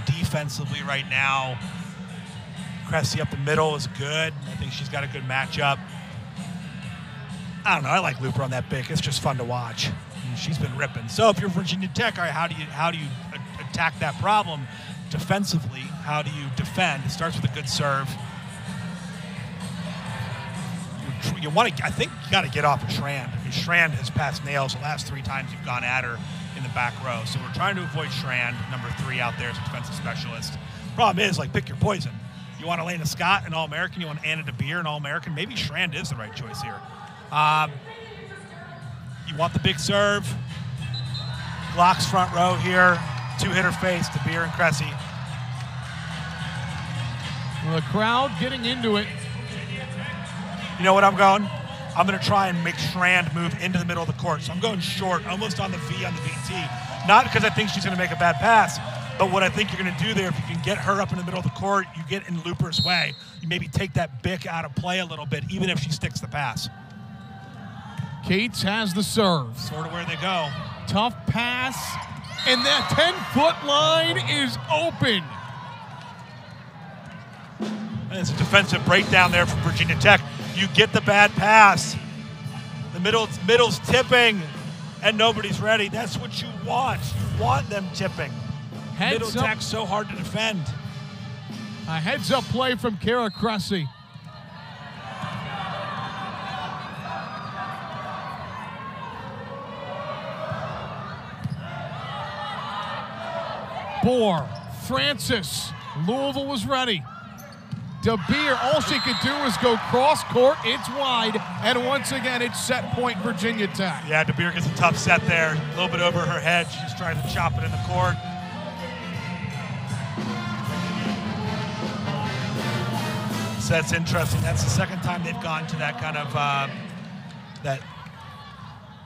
defensively right now. Cressy up the middle is good. I think she's got a good matchup. I don't know. I like Looper on that pick. It's just fun to watch. I mean, she's been ripping. So if you're Virginia Tech, all right, how do you attack that problem defensively? How do you defend? It starts with a good serve. I think you got to get off of Schrand. I mean, Schrand has passed nails the last 3 times you've gone at her in the back row. So we're trying to avoid Schrand, number 3 out there as a defensive specialist. Problem is, like, pick your poison. You want Elena Scott, an All-American. You want Anna DeBeer, an All-American. Maybe Schrand is the right choice here. You want the big serve. Glock's front row here. 2-hitter face, DeBeer and Cressy. Well, the crowd getting into it. You know what I'm going? I'm going to try and make Schrand move into the middle of the court. So I'm going short, almost on the V on the VT. Not because I think she's going to make a bad pass, but what I think you're going to do there, if you can get her up in the middle of the court, you get in Looper's way. You maybe take that Bick out of play a little bit, even if she sticks the pass. Cates has the serve. Sort of where they go. Tough pass, and that 10-foot line is open. It's a defensive breakdown there from Virginia Tech. You get the bad pass. The middle's tipping, and nobody's ready. That's what you want. You want them tipping. Middle Tech's so hard to defend. A heads-up play from Kara Cressy. Bohr, Francis, Louisville was ready. DeBeer, all she could do was go cross-court, it's wide, and once again, it's set point Virginia Tech. Yeah, DeBeer gets a tough set there, a little bit over her head. She's trying to chop it in the court. So that's interesting. That's the second time they've gone to that kind of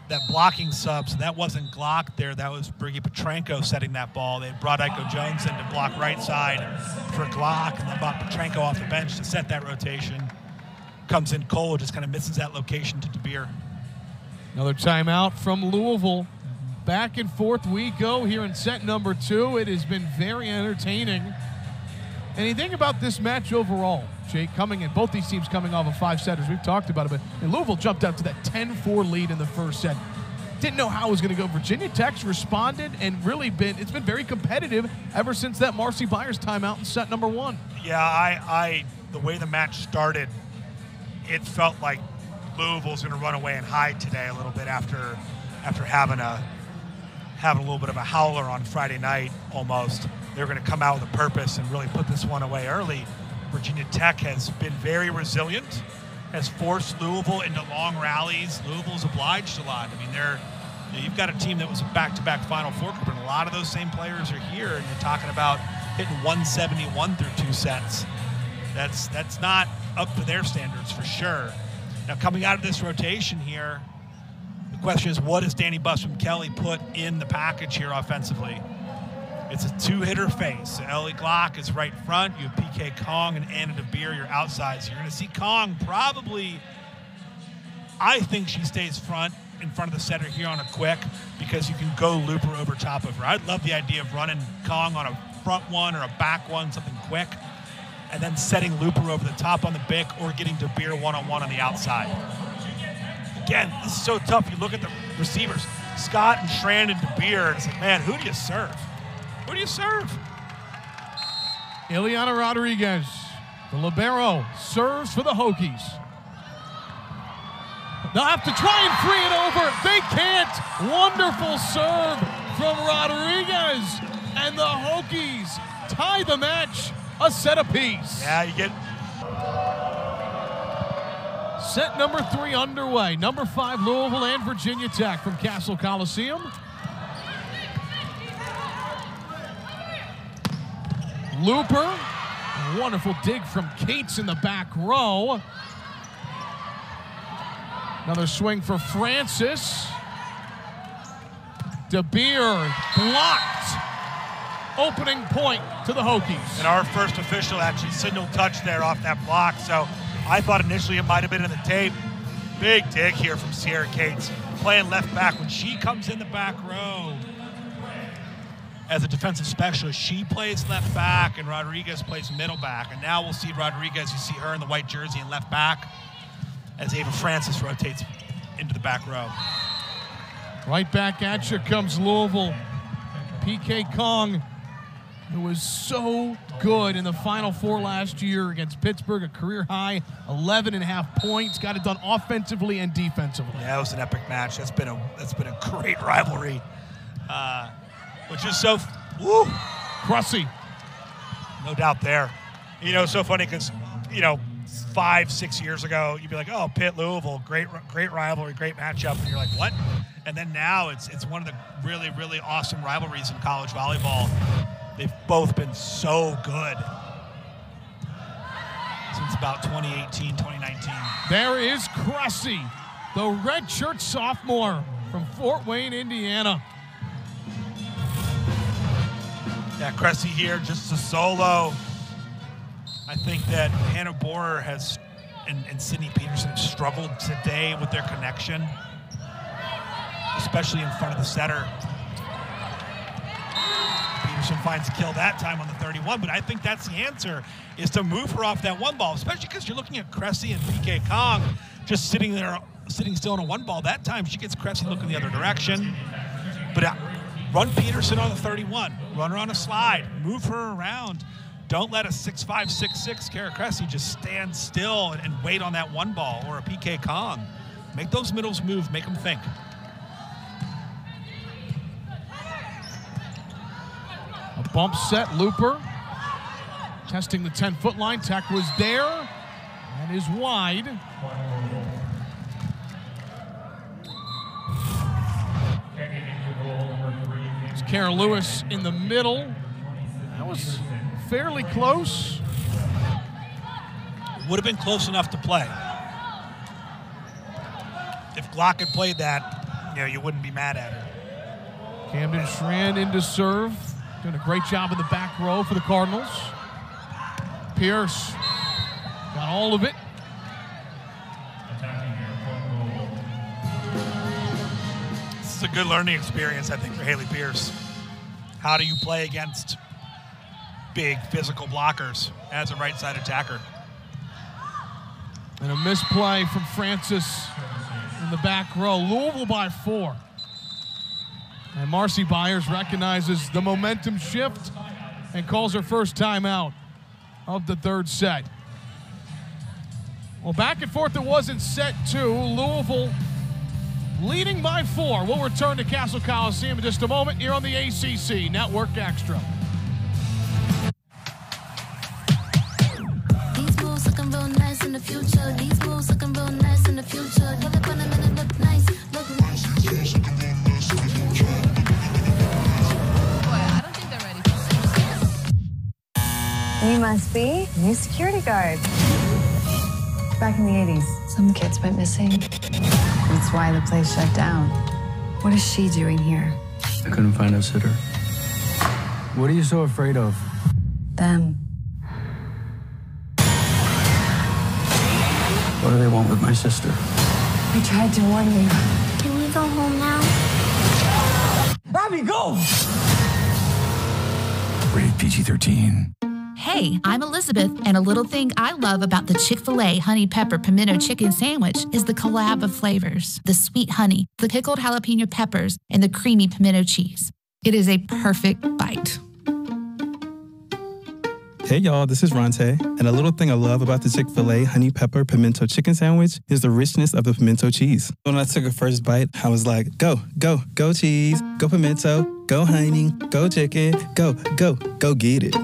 that blocking sub. So that wasn't Glock there. That was Briggy Petrenko setting that ball. They brought Iko Jones in to block right side for Glock, and then brought Petrenko off the bench to set that rotation. Comes in Cole, just kind of misses that location to DeBeer. Another timeout from Louisville. Back and forth we go here in set number 2. It has been very entertaining. Anything about this match overall, Jake, coming in, both these teams coming off of 5-setters. We've talked about it, but Louisville jumped out to that 10-4 lead in the first set. Didn't know how it was going to go. Virginia Tech's responded and really it's been very competitive ever since that Marcy Byers timeout in set number 1. Yeah, the way the match started, it felt like Louisville's going to run away and hide today a little bit after having a little bit of a howler on Friday night almost. They're going to come out with a purpose and really put this one away early. Virginia Tech has been very resilient, has forced Louisville into long rallies. Louisville's obliged a lot. I mean, you've got a team that was a back-to-back Final Four group, and a lot of those same players are here, and you're talking about hitting 171 through 2 sets. That's not up to their standards for sure. Now, coming out of this rotation here, the question is, what does Danny Busby-Kelly put in the package here offensively? It's a 2-hitter face. Ellie Glock is right front. You have PK Kong and Anna DeBeer, your outside. So you're going to see Kong probably, I think she stays in front of the setter here on a quick, because you can go looper over top of her. I'd love the idea of running Kong on a front one or a back one, something quick, and then setting looper over the top on the bic, or getting DeBeer one-on-one on the outside. Again, this is so tough. You look at the receivers, Scott and Strand and DeBeer, and it's like, man, who do you serve? Who do you serve? Ileana Rodriguez, the libero, serves for the Hokies. They'll have to try and free it over. They can't. Wonderful serve from Rodriguez. And the Hokies tie the match a set apiece. Yeah, you get... Set number 3 underway. Number 5, Louisville and Virginia Tech from Castle Coliseum. Looper, a wonderful dig from Cates in the back row. Another swing for Francis. DeBeer blocked. Opening point to the Hokies. And our first official actually signaled touch there off that block, so I thought initially it might have been in the tape. Big dig here from Sierra Cates, playing left back. When she comes in the back row, as a defensive specialist, she plays left back and Rodriguez plays middle back. And now we'll see Rodriguez, you see her in the white jersey and left back, as Ava Francis rotates into the back row. Right back at you comes Louisville. PK Kong, who was so good in the Final Four last year against Pittsburgh, a career high 11.5 points, got it done offensively and defensively. Yeah, it was an epic match. That's been a great rivalry. Which is so, woo. Cressy. No doubt there. You know, it's so funny because, 5-6 years ago, you'd be like, oh, Pitt, Louisville, great rivalry, great matchup. And you're like, what? And then now it's one of the really, really awesome rivalries in college volleyball. They've both been so good since about 2018, 2019. There is Cressy, the redshirt sophomore from Fort Wayne, Indiana. Yeah, Cressy here, just a solo. I think that Hannah Borer and Sydney Peterson have struggled today with their connection, especially in front of the setter. Peterson finds a kill that time on the 31, but I think that's the answer, is to move her off that one ball, especially because you're looking at Cressy and PK Kong just sitting still on a one ball. That time she gets Cressy looking the other direction. But run Peterson on the 31, run her on a slide, move her around. Don't let a 6'5", 6'6" Kara Cressy just stand still and wait on that one ball, or a PK Kong. Make those middles move, make them think. A bump set looper. Testing the 10-foot line. Tech was there. And is wide. It's Kara Lewis in the middle. That was fairly close. Would have been close enough to play. If Glock had played that, you wouldn't be mad at her. Camden Schran into serve. Doing a great job in the back row for the Cardinals. Pierce got all of it. This is a good learning experience, I think, for Haley Pierce. How do you play against big physical blockers as a right side attacker? And a misplay from Francis in the back row. Louisville by 4. And Marcy Byers recognizes the momentum shift and calls her first timeout of the third set. Well, back and forth it was in set 2. Louisville leading by 4. We'll return to Castle Coliseum in just a moment here on the ACC Network Extra. These moves looking real nice in the future. These moves looking real nice in the future. Pull up on them and it look nice. Look nice. You must be new security guard. Back in the 80s, some kids went missing. That's why the place shut down. What is she doing here? I couldn't find a sitter. What are you so afraid of? Them. What do they want with my sister? I tried to warn you. Can we go home now? Abby, go! Rated PG-13. Hey, I'm Elizabeth, and a little thing I love about the Chick-fil-A Honey Pepper Pimento Chicken Sandwich is the collab of flavors. The sweet honey, the pickled jalapeno peppers, and the creamy pimento cheese. It is a perfect bite. Hey y'all, this is Ronte, and a little thing I love about the Chick-fil-A Honey Pepper Pimento Chicken Sandwich is the richness of the pimento cheese. When I took a first bite, I was like, go, go, go cheese, go pimento, go honey, go chicken, go, go, go get it.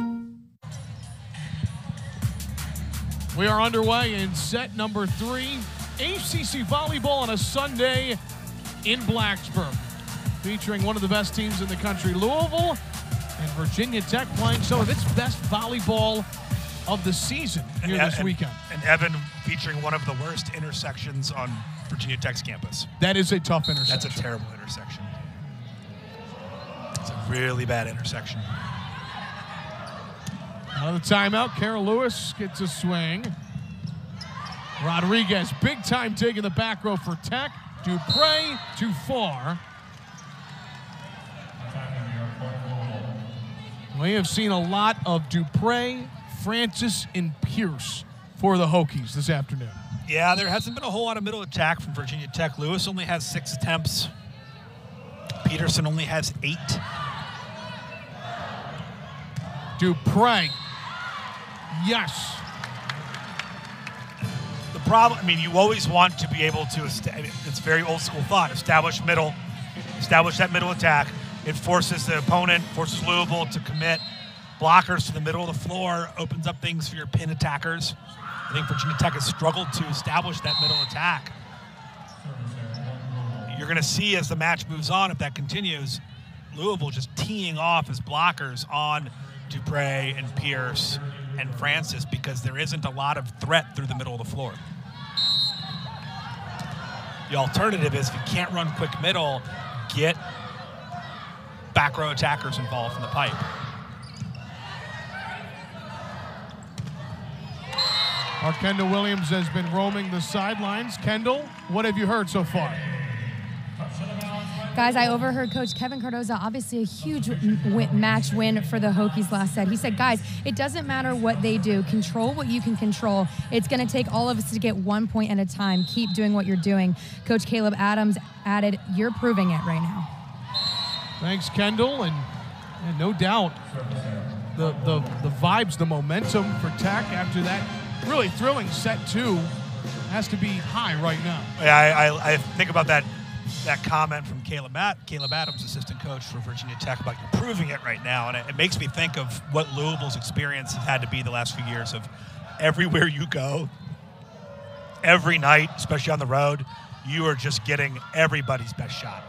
We are underway in set number 3. ACC Volleyball on a Sunday in Blacksburg. Featuring one of the best teams in the country, Louisville, and Virginia Tech playing some of its best volleyball of the season here this weekend. And Evan featuring one of the worst intersections on Virginia Tech's campus. That is a tough intersection. That's a terrible intersection. It's a really bad intersection. Out of the timeout, Kara Lewis gets a swing. Rodriguez, big time dig in the back row for Tech. Dupre too far. We have seen a lot of Dupre, Francis, and Pierce for the Hokies this afternoon. Yeah, there hasn't been a whole lot of middle attack from Virginia Tech. Lewis only has 6 attempts. Peterson only has 8. Dupre. Yes. The problem, I mean, you always want to be able to, it's very old school thought, establish that middle attack. It forces the opponent, forces Louisville to commit blockers to the middle of the floor, opens up things for your pin attackers. I think Virginia Tech has struggled to establish that middle attack. You're going to see as the match moves on, if that continues, Louisville just teeing off as blockers on Dupre and Pierce and Francis, because there isn't a lot of threat through the middle of the floor. The alternative is, if you can't run quick middle, get back row attackers involved from the pipe. Our Kendall Williams has been roaming the sidelines. Kendall, what have you heard so far? Guys, I overheard Coach Kevin Cardoza, obviously a huge match win for the Hokies last set. He said, guys, it doesn't matter what they do. Control what you can control. It's going to take all of us to get 1 point at a time. Keep doing what you're doing. Coach Caleb Adams added, you're proving it right now. Thanks, Kendall, and no doubt the vibes, the momentum for Tech after that really thrilling set 2 has to be high right now. Yeah, I think about that comment from Caleb Adams, assistant coach for Virginia Tech, about you proving it right now, and it makes me think of what Louisville's experience has had to be the last few years of everywhere you go, every night, especially on the road, you are just getting everybody's best shot.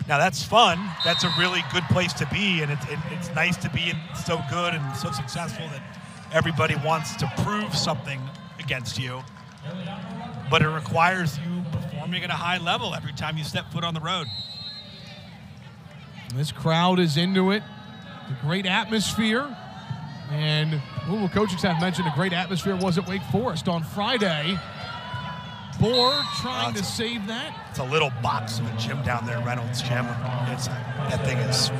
Now that's fun. That's a really good place to be, and it's nice to be so good and so successful that everybody wants to prove something against you. But it requires you performing at a high level every time you step foot on the road. This crowd is into it. The great atmosphere. And Louisville coaching staff mentioned a great atmosphere was at Wake Forest on Friday. Bohr trying to save that. It's a little box of a gym down there, Reynolds Gym. That thing is,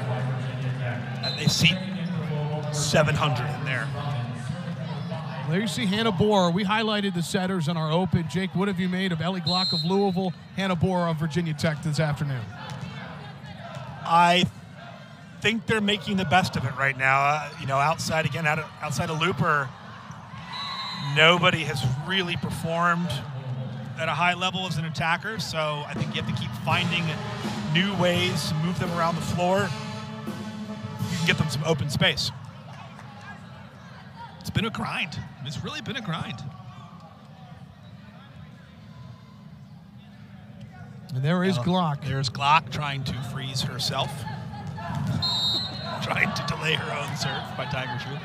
they seat 700 in there. There you see Hannah Bohr. We highlighted the setters in our open. Jake, what have you made of Ellie Glock of Louisville, Hannah Bohr of Virginia Tech this afternoon? I think they're making the best of it right now. Outside of Looper, nobody has really performed at a high level as an attacker, so I think you have to keep finding new ways to move them around the floor. You can get them some open space. It's been a grind. It's really been a grind. And there is Glock. There's Glock trying to freeze herself. Trying to delay her own serve by Tiger Troop.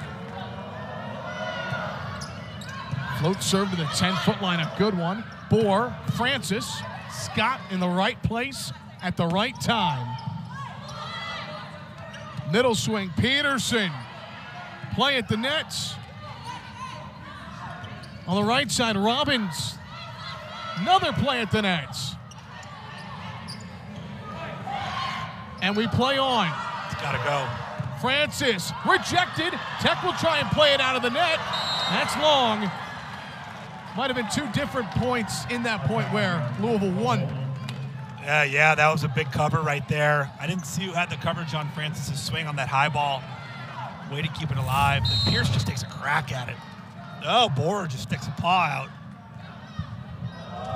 Float serve to the 10-foot line, a good one. Bohr, Francis, Scott in the right place at the right time. Middle swing, Peterson. Play at the nets. On the right side, Robbins. Another play at the nets. And we play on. It's got to go. Francis, rejected. Tech will try and play it out of the net. That's long. Might have been 2 different points in that point where Louisville won. Yeah, that was a big cover right there. I didn't see who had the coverage on Francis's swing on that high ball. Way to keep it alive. Then Pierce just takes a crack at it. Oh, Bohr just sticks a paw out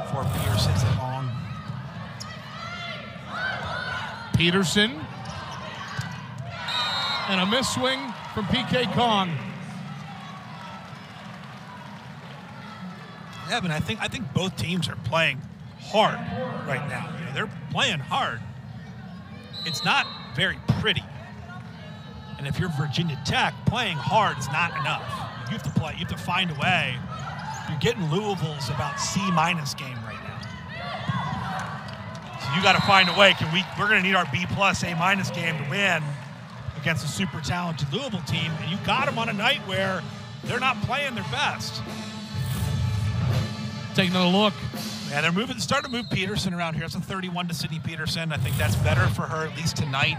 before Pierce hits it long. Peterson. And a miss swing from PK Kong. Evan, I think both teams are playing hard right now. They're playing hard. It's not very pretty. And if you're Virginia Tech, playing hard is not enough. You have to find a way. You're getting Louisville's about C- game right now. So you got to find a way. We're going to need our B+, A- game to win against a super talented Louisville team. And you got them on a night where they're not playing their best. Take another look. Yeah, they're starting to move Peterson around here. It's a 31 to Sydney Peterson. I think that's better for her, at least tonight.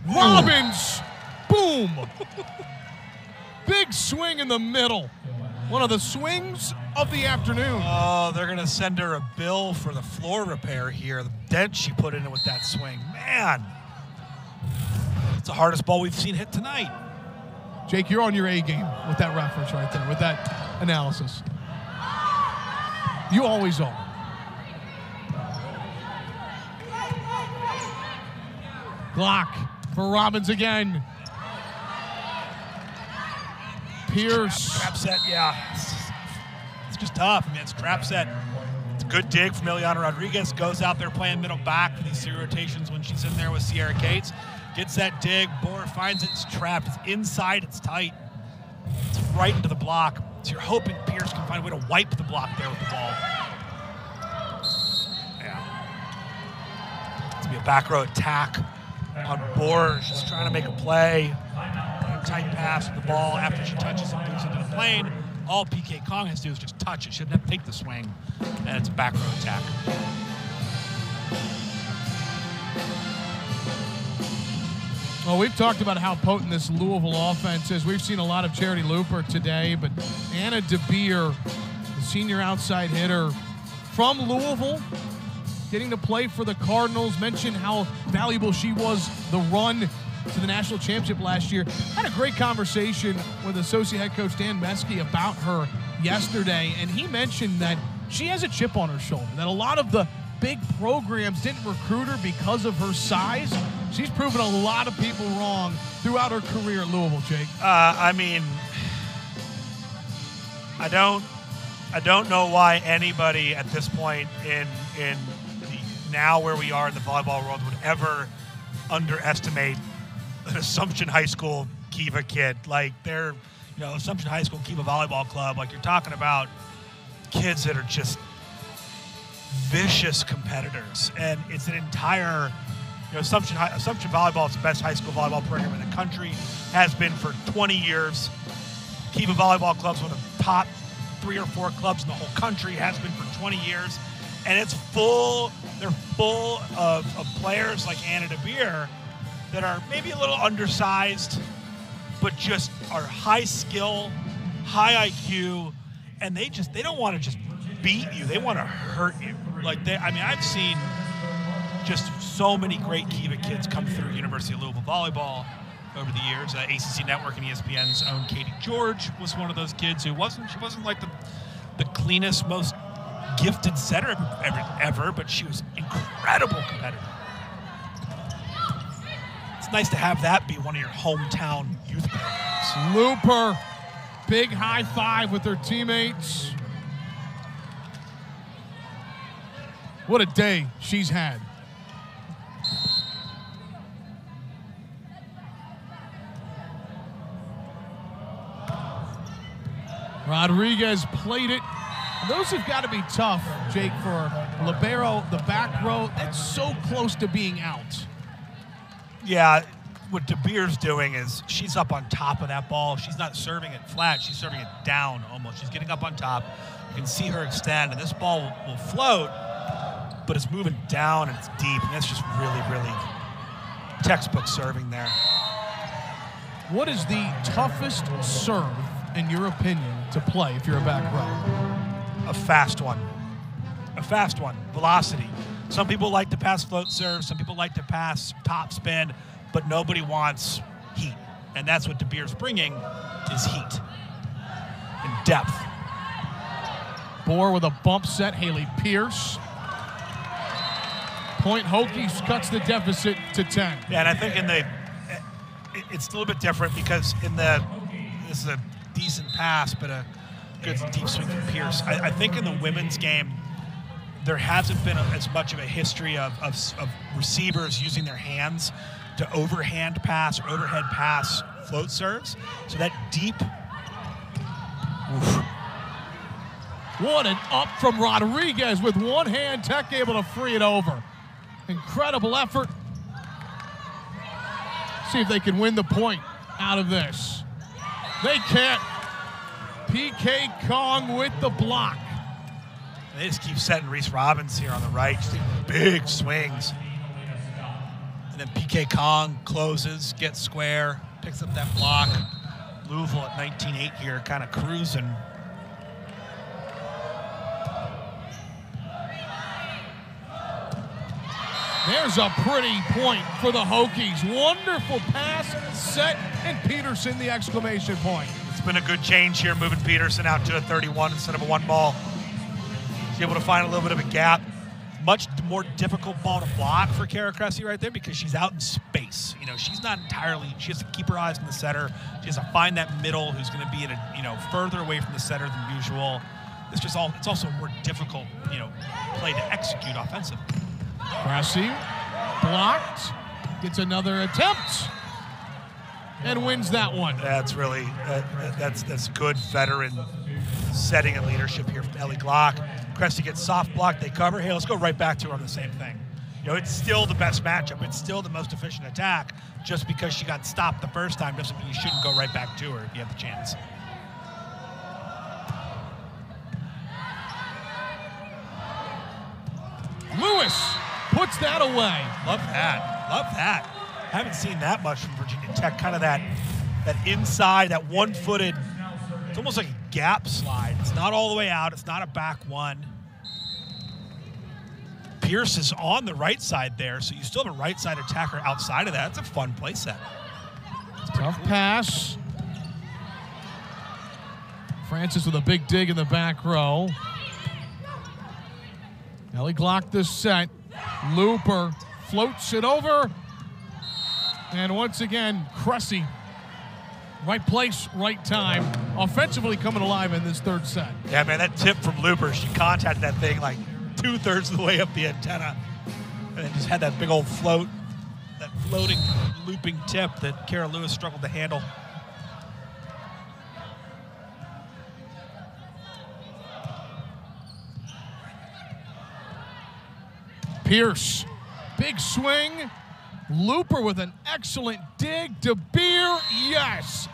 Robbins, boom. Big swing in the middle. One of the swings of the afternoon. Oh, they're going to send her a bill for the floor repair here. The dent she put in it with that swing. Man, it's the hardest ball we've seen hit tonight. Jake, you're on your A game with that reference right there, with that analysis. You always are. Glock for Robbins again. Pierce. Trap set, yeah. It's just tough. I mean, it's trap set. It's a good dig from Ileana Rodriguez. Goes out there playing middle back for these 3 rotations when she's in there with Sierra Cates. Gets that dig. Bohr finds it. It's trapped. It's inside. It's tight. It's right into the block. So you're hoping Pierce can find a way to wipe the block there with the ball. Yeah. It's going to be a back row attack on Bohr. She's trying to make a play. Tight pass with the ball after she touches it, moves into the plane. All PK Kong has to do is just touch it. She doesn't have to take the swing. And it's a back row attack. Well, we've talked about how potent this Louisville offense is. We've seen a lot of Charity Looper today, but Anna DeBeer, the senior outside hitter from Louisville, getting to play for the Cardinals, mentioned how valuable she was the run to the national championship last year. Had a great conversation with associate head coach Dan Meskey about her yesterday, and he mentioned that she has a chip on her shoulder, that a lot of the big programs didn't recruit her because of her size. She's proven a lot of people wrong throughout her career at Louisville, Jake. I mean, I don't know why anybody at this point in now where we are in the volleyball world would ever underestimate an Assumption High School Kiva kid. Like, they're, Assumption High School Kiva Volleyball Club, like, you're talking about kids that are just vicious competitors. And it's an entire, Assumption Volleyball is the best high school volleyball program in the country, has been for 20 years. Kiva Volleyball Club is one of the top 3 or 4 clubs in the whole country, has been for 20 years. And it's they're full of players like Anna DeBeer that are maybe a little undersized, but just are high skill, high IQ, and they don't want to just beat you. They want to hurt you. I've seen just so many great Kiva kids come through University of Louisville volleyball over the years. ACC Network and ESPN's own Katie George was one of those kids who wasn't like the cleanest, most gifted setter ever, but she was incredible competitor. It's nice to have that be one of your hometown youth programs. Looper, big high five with her teammates. What a day she's had. Rodriguez played it. Those have got to be tough, Jake, for libero, the back row. That's so close to being out. Yeah, what DeBeer's doing is she's up on top of that ball. She's not serving it flat. She's serving it down almost. She's getting up on top. You can see her extend, and this ball will float, but it's moving down and it's deep, and that's just really, really textbook serving there. What is the toughest serve, in your opinion, to play if you're a back row? A fast one. A fast one. Velocity. Some people like to pass float serve. Some people like to pass top spin, but nobody wants heat. And that's what DeBeer's bringing, is heat and depth. Bohr with a bump set. Haley Pierce. Point Hokies cuts the deficit to 10. Yeah, and I think it's a little bit different because this is a decent pass, but a good deep swing from Pierce. I think in the women's game, there hasn't been as much of a history of receivers using their hands to overhand pass or overhead pass float serves. So that deep. Oof. What an up from Rodriguez with one hand. Tech able to free it over. Incredible effort. See if they can win the point out of this. They can't. PK Kong with the block. They just keep setting Reese Robbins here on the right. Just big swings. And then PK Kong closes, gets square, picks up that block. Louisville at 19-8 here, kind of cruising. There's a pretty point for the Hokies. Wonderful pass, set, and Peterson the exclamation point. It's been a good change here, moving Peterson out to a 31 instead of a 1 ball. She's able to find a little bit of a gap. Much more difficult ball to block for Kara Cressy right there because she's out in space. She's not entirely, she has to keep her eyes on the setter. She has to find that middle who's going to be further away from the setter than usual. It's also a more difficult, play to execute offensively. Cressy blocked, gets another attempt, and wins that one. That's really, that's good veteran setting and leadership here from Ellie Glock. Cressy gets soft block, they cover. Hey, let's go right back to her on the same thing. It's still the best matchup. It's still the most efficient attack. Just because she got stopped the first time doesn't mean you shouldn't go right back to her if you have the chance. Lewis puts puts that away. Love that. Love that. Haven't seen that much from Virginia Tech. Kind of that inside, that one-footed, it's almost like a gap slide. It's not all the way out. It's not a back one. Pierce is on the right side there, so you still have a right side attacker outside of that. It's a fun play set. Tough pass. Francis with a big dig in the back row. Ellie Glock this set. Looper floats it over. And once again, Cressy. Right place, right time. Offensively coming alive in this third set. Yeah, man, that tip from Looper, she contacted that thing like 2/3 of the way up the antenna. And then just had that big old float, that floating, looping tip that Kara Lewis struggled to handle. Pierce, big swing. Looper with an excellent dig. DeBeer, yes.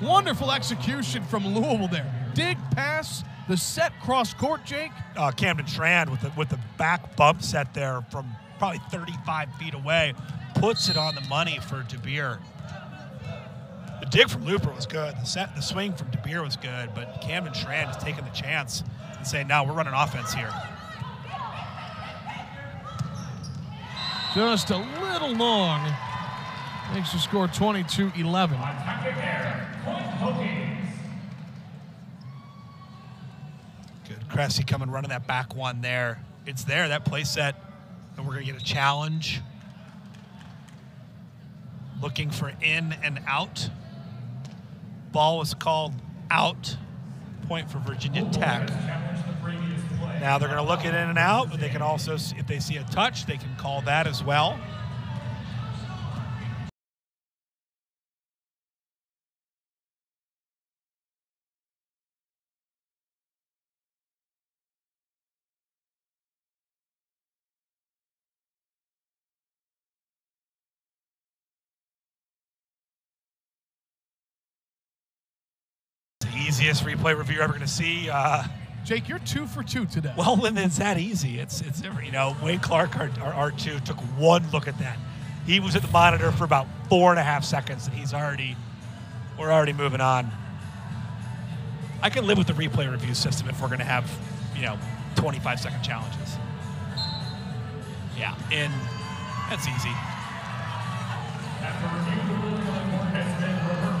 Wonderful execution from Louisville there. Dig, pass, the set cross court, Jake. Camden Strand with the back bump set there from probably 35 feet away, puts it on the money for DeBeer. The dig from Looper was good. The swing from DeBeer was good, but Camden Strand is taking the chance and saying, no, we're running offense here. Just a little long. Makes the score 22-11. Good. Cressy coming running that back one there. It's there, that play set, and we're going to get a challenge. Looking for in and out. Ball was called out. Point for Virginia Tech. Now they're going to look at in and out, but they can also, if they see a touch, they can call that as well. The easiest replay review you're ever going to see. Jake, you're 2 for 2 today. Well, when it's that easy, it's different. You know, Wade Clark, our R2, took one look at that. He was at the monitor for about 4.5 seconds, and we're already moving on. I can live with the replay review system if we're going to have, 25-second challenges. Yeah, and that's easy.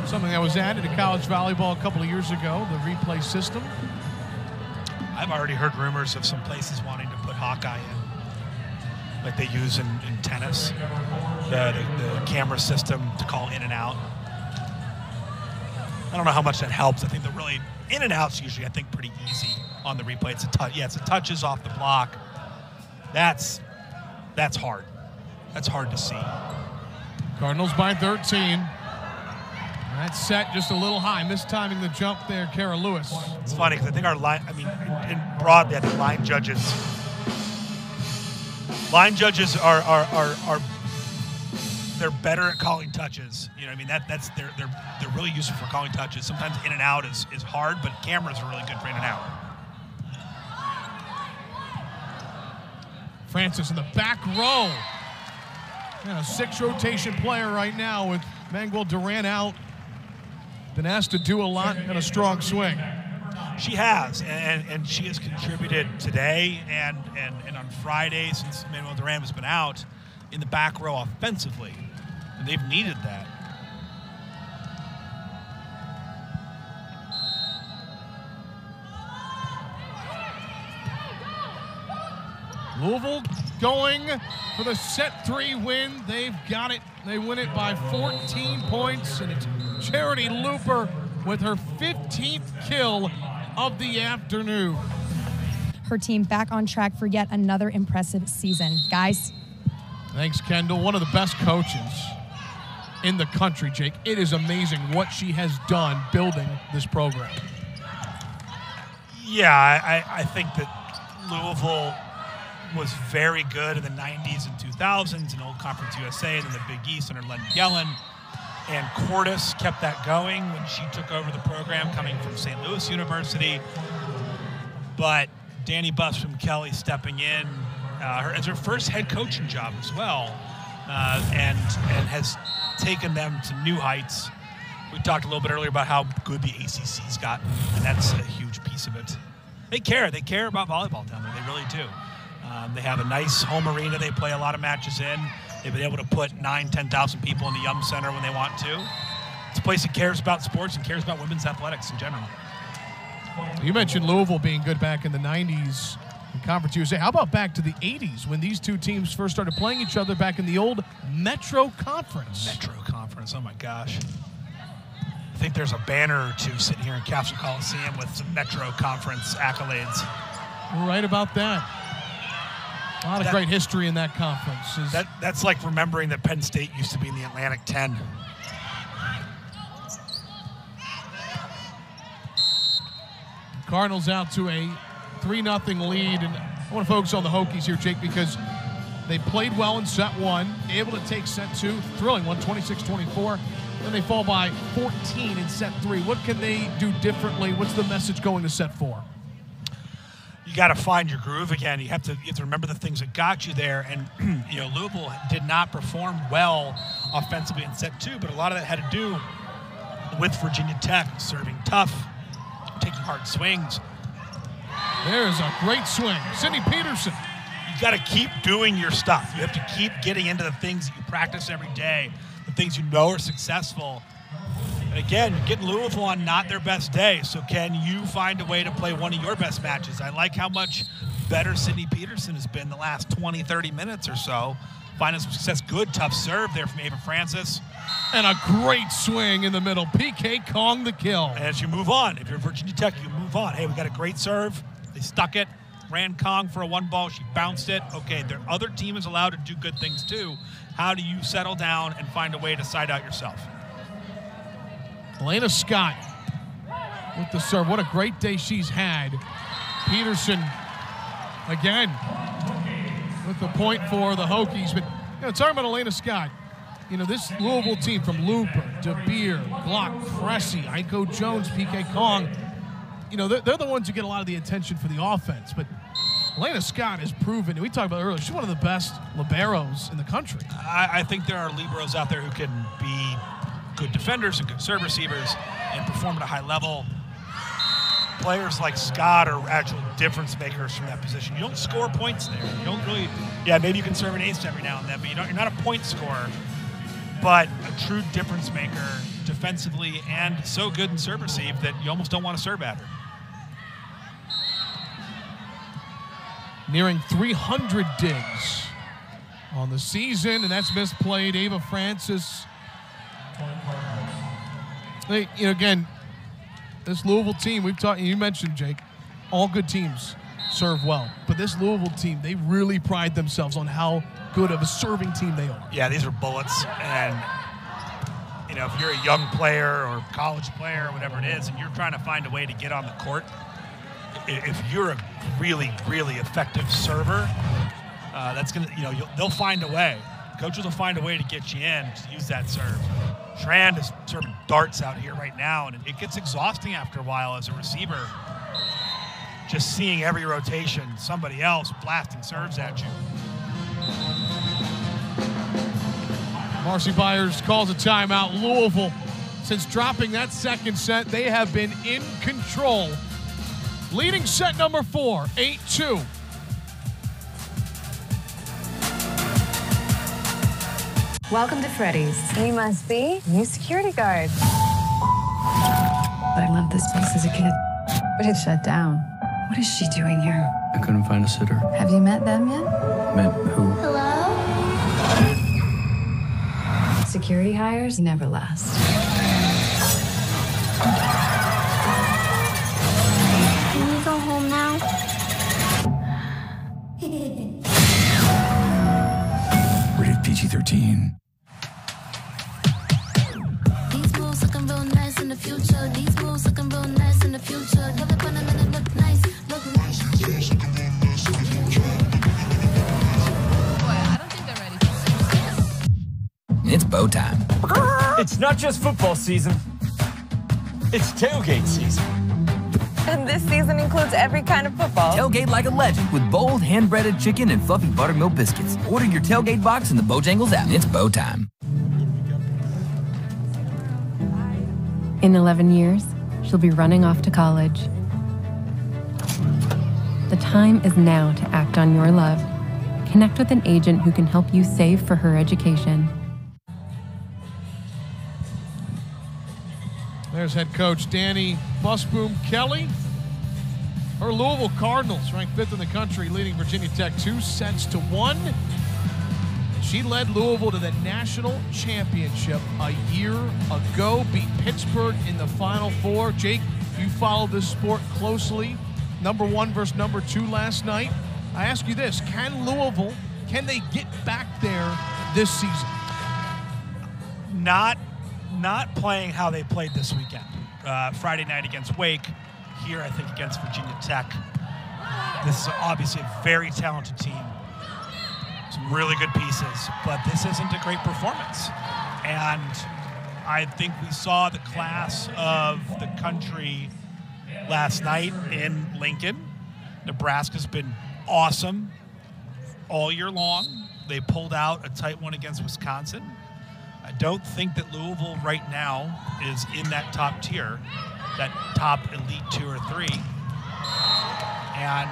Something that was added to college volleyball a couple of years ago, the replay system. I've already heard rumors of some places wanting to put Hawkeye in, like they use in tennis, the camera system to call in and out. I don't know how much that helps. I think the really in and out's usually, I think, pretty easy on the replay. It's a touch. Yeah, it's a touches off the block. That's hard. That's hard to see. Cardinals by 13. That set just a little high. Mistiming the jump there, Kara Lewis. It's funny because I think our line, broadly, I think line judges are they're better at calling touches. You know what I mean? They're really useful for calling touches. Sometimes in and out is hard, but cameras are really good for in and out. Francis in the back row. And a 6-rotation player right now with Manuel Duran out. Been asked to do a lot and a strong swing. She has, and she has contributed today and on Friday since Manuel Duran has been out in the back row offensively, and they've needed that. Louisville going for the set 3 win. They've got it. They win it by 14 points, and it's Charity Looper with her 15th kill of the afternoon. Her team back on track for yet another impressive season. Guys. Thanks, Kendall. One of the best coaches in the country, Jake. It is amazing what she has done building this program. Yeah, I think that Louisville was very good in the 90s and 2000s in Old Conference USA and in the Big East under Len Yellen. And Cordes kept that going when she took over the program coming from St. Louis University. But Danny Buss from Kelly stepping in as her first head coaching job as well, and has taken them to new heights. We talked a little bit earlier about how good the ACC's gotten, and that's a huge piece of it. They care. They care about volleyball down there. They really do. They have a nice home arena they play a lot of matches in. They've been able to put 9,000, 10,000 people in the Yum Center when they want to. It's a place that cares about sports and cares about women's athletics in general. You mentioned Louisville being good back in the 90s in Conference USA. How about back to the 80s when these two teams first started playing each other back in the old Metro Conference? Metro Conference, oh my gosh. I think there's a banner or two sitting here in Capsule Coliseum with some Metro Conference accolades. You're right about that. A lot of great history in that conference. That's like remembering that Penn State used to be in the Atlantic 10. Cardinals out to a 3-0 lead. And I want to focus on the Hokies here, Jake, because they played well in set one, able to take set two, thrilling one, 26-24. Then they fall by 14 in set three. What can they do differently? What's the message going to set four? You got to find your groove again. You have to remember the things that got you there. And Louisville did not perform well offensively in set two, but a lot of that had to do with Virginia Tech serving tough, taking hard swings. There's a great swing, Sydney Peterson. You got to keep doing your stuff. You have to keep getting into the things that you practice every day, the things you know are successful. And again, you're getting Louisville on not their best day, so can you find a way to play one of your best matches? I like how much better Sydney Peterson has been the last 20, 30 minutes or so. Finding some success. Good, tough serve there from Ava Francis. And a great swing in the middle. PK Kong the kill. And as you move on, if you're Virginia Tech, you move on. Hey, we got a great serve. They stuck it. Ran Kong for a one ball. She bounced it. Okay, their other team is allowed to do good things too. How do you settle down and find a way to side out yourself? Elena Scott with the serve. What a great day she's had. Peterson again with the point for the Hokies. But talking about Elena Scott, this Louisville team from Looper, DeBeer, Glock, Cressy, Aiko Jones, PK Kong, they're the ones who get a lot of the attention for the offense. But Elena Scott has proven, and we talked about it earlier, she's one of the best liberos in the country. I think there are liberos out there who can be good defenders and good serve receivers and perform at a high level. Players like Scott are actual difference makers from that position. You don't score points there. You don't really, maybe you can serve an ace every now and then, but you're not a point scorer, but a true difference maker defensively and so good in serve receive that you almost don't want to serve at her. Nearing 300 digs on the season, and that's misplayed. Ava Francis. Again, this Louisville team, you mentioned, Jake, all good teams serve well. But this Louisville team, they really pride themselves on how good of a serving team they are. Yeah, these are bullets. And, if you're a young player or college player or whatever it is, and you're trying to find a way to get on the court, if you're a really, really effective server, that's going to, they'll find a way. Coaches will find a way to get you in to use that serve. Strand is serving darts out here right now, and it gets exhausting after a while as a receiver. Just seeing every rotation, somebody else blasting serves at you. Marcy Byers calls a timeout. Louisville, since dropping that second set, they have been in control. Leading set number 4, 8-2. Welcome to Freddy's. You must be new security guard. I loved this place as a kid, but it shut down. What is she doing here? I couldn't find a sitter. Have you met them yet? Met who? Hello? Security hires never last. Can we go home now? Rated PG-13. These moves looking real nice in the future. These moves looking real nice in the future. Pull up on them and it look nice. Look nice. It's bow time. It's not just football season. It's tailgate season. And this season includes every kind of football. Tailgate like a legend with bold, hand-breaded chicken and fluffy buttermilk biscuits. Order your tailgate box in the Bojangles app. It's bow time. In 11 years, she'll be running off to college. The time is now to act on your love. Connect with an agent who can help you save for her education. There's head coach Danny Busboom Kelly. Her Louisville Cardinals ranked 5th in the country, leading Virginia Tech 2-1. She led Louisville to the national championship a year ago, beat Pittsburgh in the Final Four. Jake, you followed this sport closely. Number 1 versus number 2 last night. I ask you this, can Louisville, can they get back there this season? Not playing how they played this weekend. Friday night against Wake, here I think against Virginia Tech. This is obviously a very talented team. Some really good pieces, but this isn't a great performance. And I think we saw the class of the country last night in Lincoln. Nebraska's been awesome all year long. They pulled out a tight one against Wisconsin. I don't think that Louisville right now is in that top tier, that top elite 2 or 3. And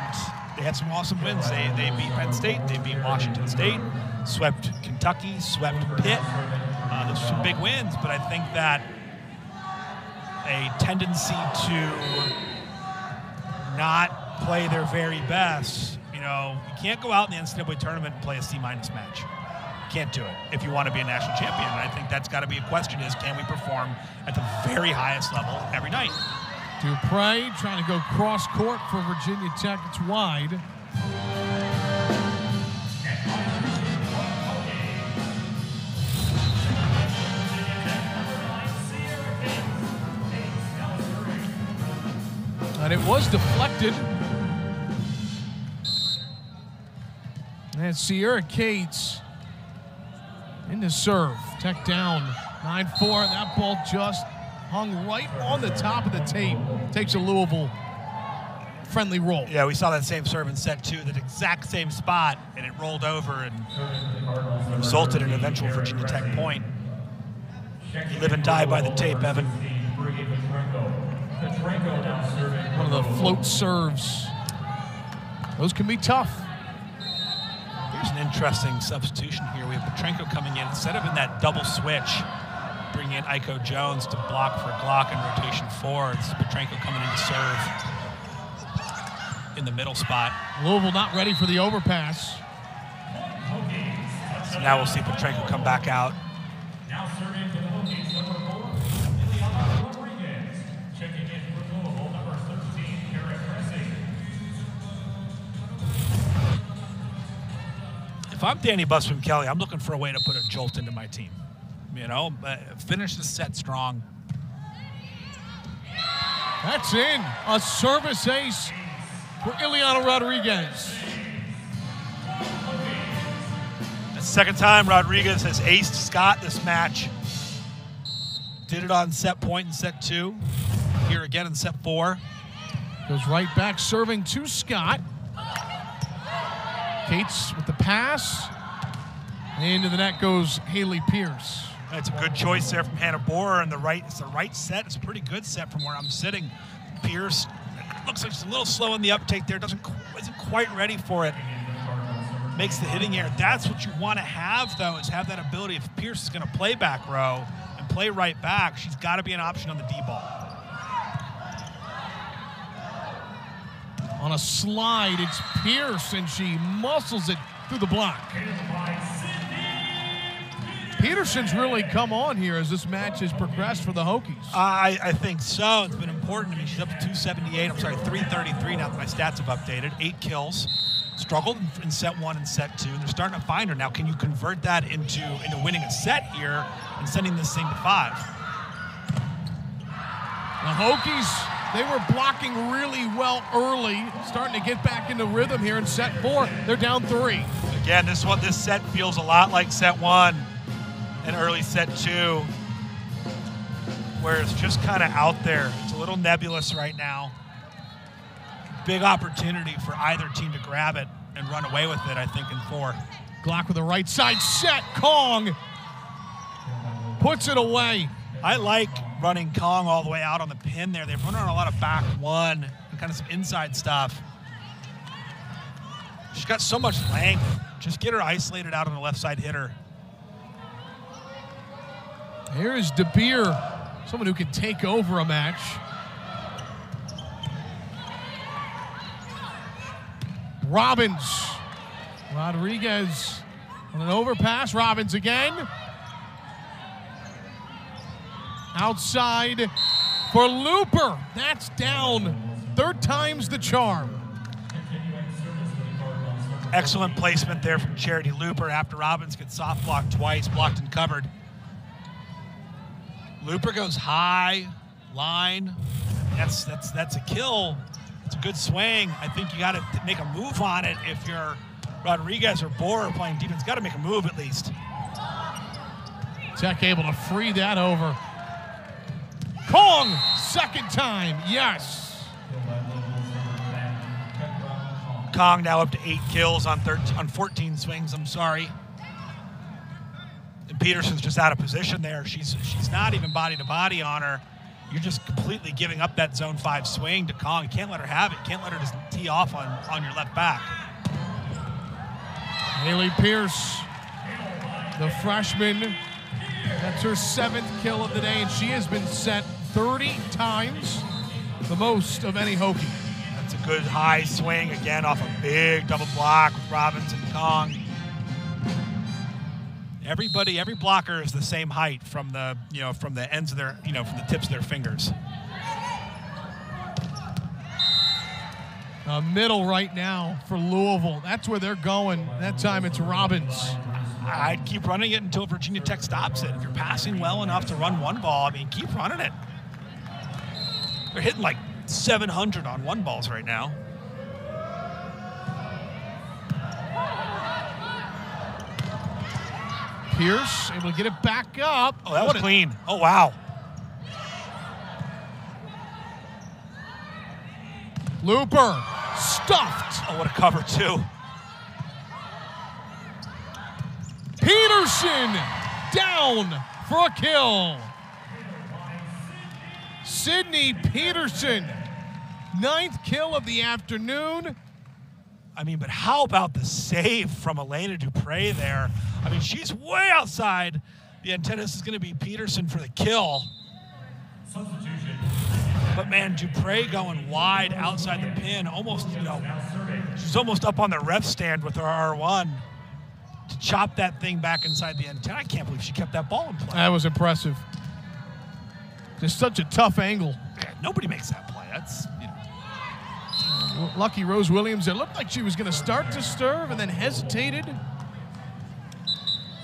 they had some awesome wins. They beat Penn State, they beat Washington State, swept Kentucky, swept Pitt. Those are some big wins, but I think that a tendency to not play their very best, you can't go out in the NCAA tournament and play a C- match. Can't do it if you want to be a national champion. And I think that's got to be a question is, can we perform at the very highest level every night? Dupre trying to go cross court for Virginia Tech. It's wide. And it was deflected. And Sierra Cates into serve. Tech down 9-4. That ball just hung right on the top of the tape. Takes a Louisville friendly roll. Yeah, we saw that same serve in set 2, that exact same spot, and it rolled over and resulted in an eventual Virginia Tech point. You live and die by the tape, Evan. One of the float serves. Those can be tough. Here's an interesting substitution here. We have Petrenko coming in. Instead of in that double switch, bring in Iko Jones to block for Glock in rotation 4. It's Petrenko coming in to serve in the middle spot. Louisville not ready for the overpass. So now we'll see Petrenko come back out. Now serving for the Hokies, number 4, Rodriguez. Checking in for Louisville, number 13, Garrett Pressing. If I'm Danny Busboom Kelly, I'm looking for a way to put a jolt into my team. Finish the set strong. That's in. A service ace for Ileana Rodriguez. The second time Rodriguez has aced Scott this match. Did it on set point in set 2. Here again in set 4. Goes right back serving to Scott. Cates with the pass. Into the net goes Haley Pierce. That's a good choice there from Hannah Borer, and it's the right set. It's a pretty good set from where I'm sitting. Pierce looks like she's a little slow in the uptake there. Isn't quite ready for it. Makes the hitting error. That's what you want to have, though, is have that ability. If Pierce is going to play back row and play right back, she's got to be an option on the D-ball. On a slide, it's Pierce, and she muscles it through the block. Peterson's really come on here as this match has progressed for the Hokies. I think so. It's been important. I mean, she's up to 333 now that my stats have updated. 8 kills. Struggled in set 1 and set 2. They're starting to find her now. Can you convert that into winning a set here and sending this thing to 5? The Hokies, they were blocking really well early, starting to get back into rhythm here in set 4. They're down 3. Again, this set feels a lot like set 1 and early set 2, where it's just kind of out there. It's a little nebulous right now. big opportunity for either team to grab it and run away with it, I think, in 4. Glock with the right side set. Kong puts it away. I like running Kong all the way out on the pin there. They've run on a lot of back 1 and kind of some inside stuff. She's got so much length. Just get her isolated out on the left side hitter. Here is De Beer, someone who can take over a match. Robbins. Rodriguez on an overpass. Robbins again. Outside for Looper. That's down. 3rd time's the charm. Excellent placement there from Charity Looper after Robbins gets soft blocked twice, blocked and covered. Looper goes high, line. That's a kill. It's a good swing. I think you got to make a move on it if you're Rodriguez or Boer playing defense. Got to make a move at least. Tech able to free that over. Kong, 2nd time, yes. Kong now up to 8 kills on 14 swings, I'm sorry. And Peterson's just out of position there. She's not even body to body on her. You're just completely giving up that zone 5 swing to Kong. You can't let her have it. Can't let her just tee off on your left back. Haley Pierce, the freshman, that's her 7th kill of the day, and she has been set 30 times, the most of any Hokie. That's a good high swing, again, off a big double block with Robbins and Kong. Every blocker is the same height from the ends of their, from the tips of their fingers. Middle right now for Louisville. That's where they're going. That time it's Robbins. I'd keep running it until Virginia Tech stops it. If you're passing well enough to run 1 ball, I mean, keep running it. They're hitting like 700 on 1 balls right now. Pierce able to get it back up. Oh, that was clean. Oh, wow. Looper stuffed. Oh, what a cover, too. Peterson down for a kill. Sydney Peterson, 9th kill of the afternoon. I mean, but how about the save from Elena Dupre there? I mean, she's way outside the antenna. This is going to be Peterson for the kill. Substitution. But man, Dupre going wide outside the pin, almost, she's almost up on the ref stand with her R1 to chop that thing back inside the antenna. I can't believe she kept that ball in play. That was impressive. Just such a tough angle. Yeah, nobody makes that play. That's, Lucky Rose Williams. It looked like she was going to start to serve and then hesitated.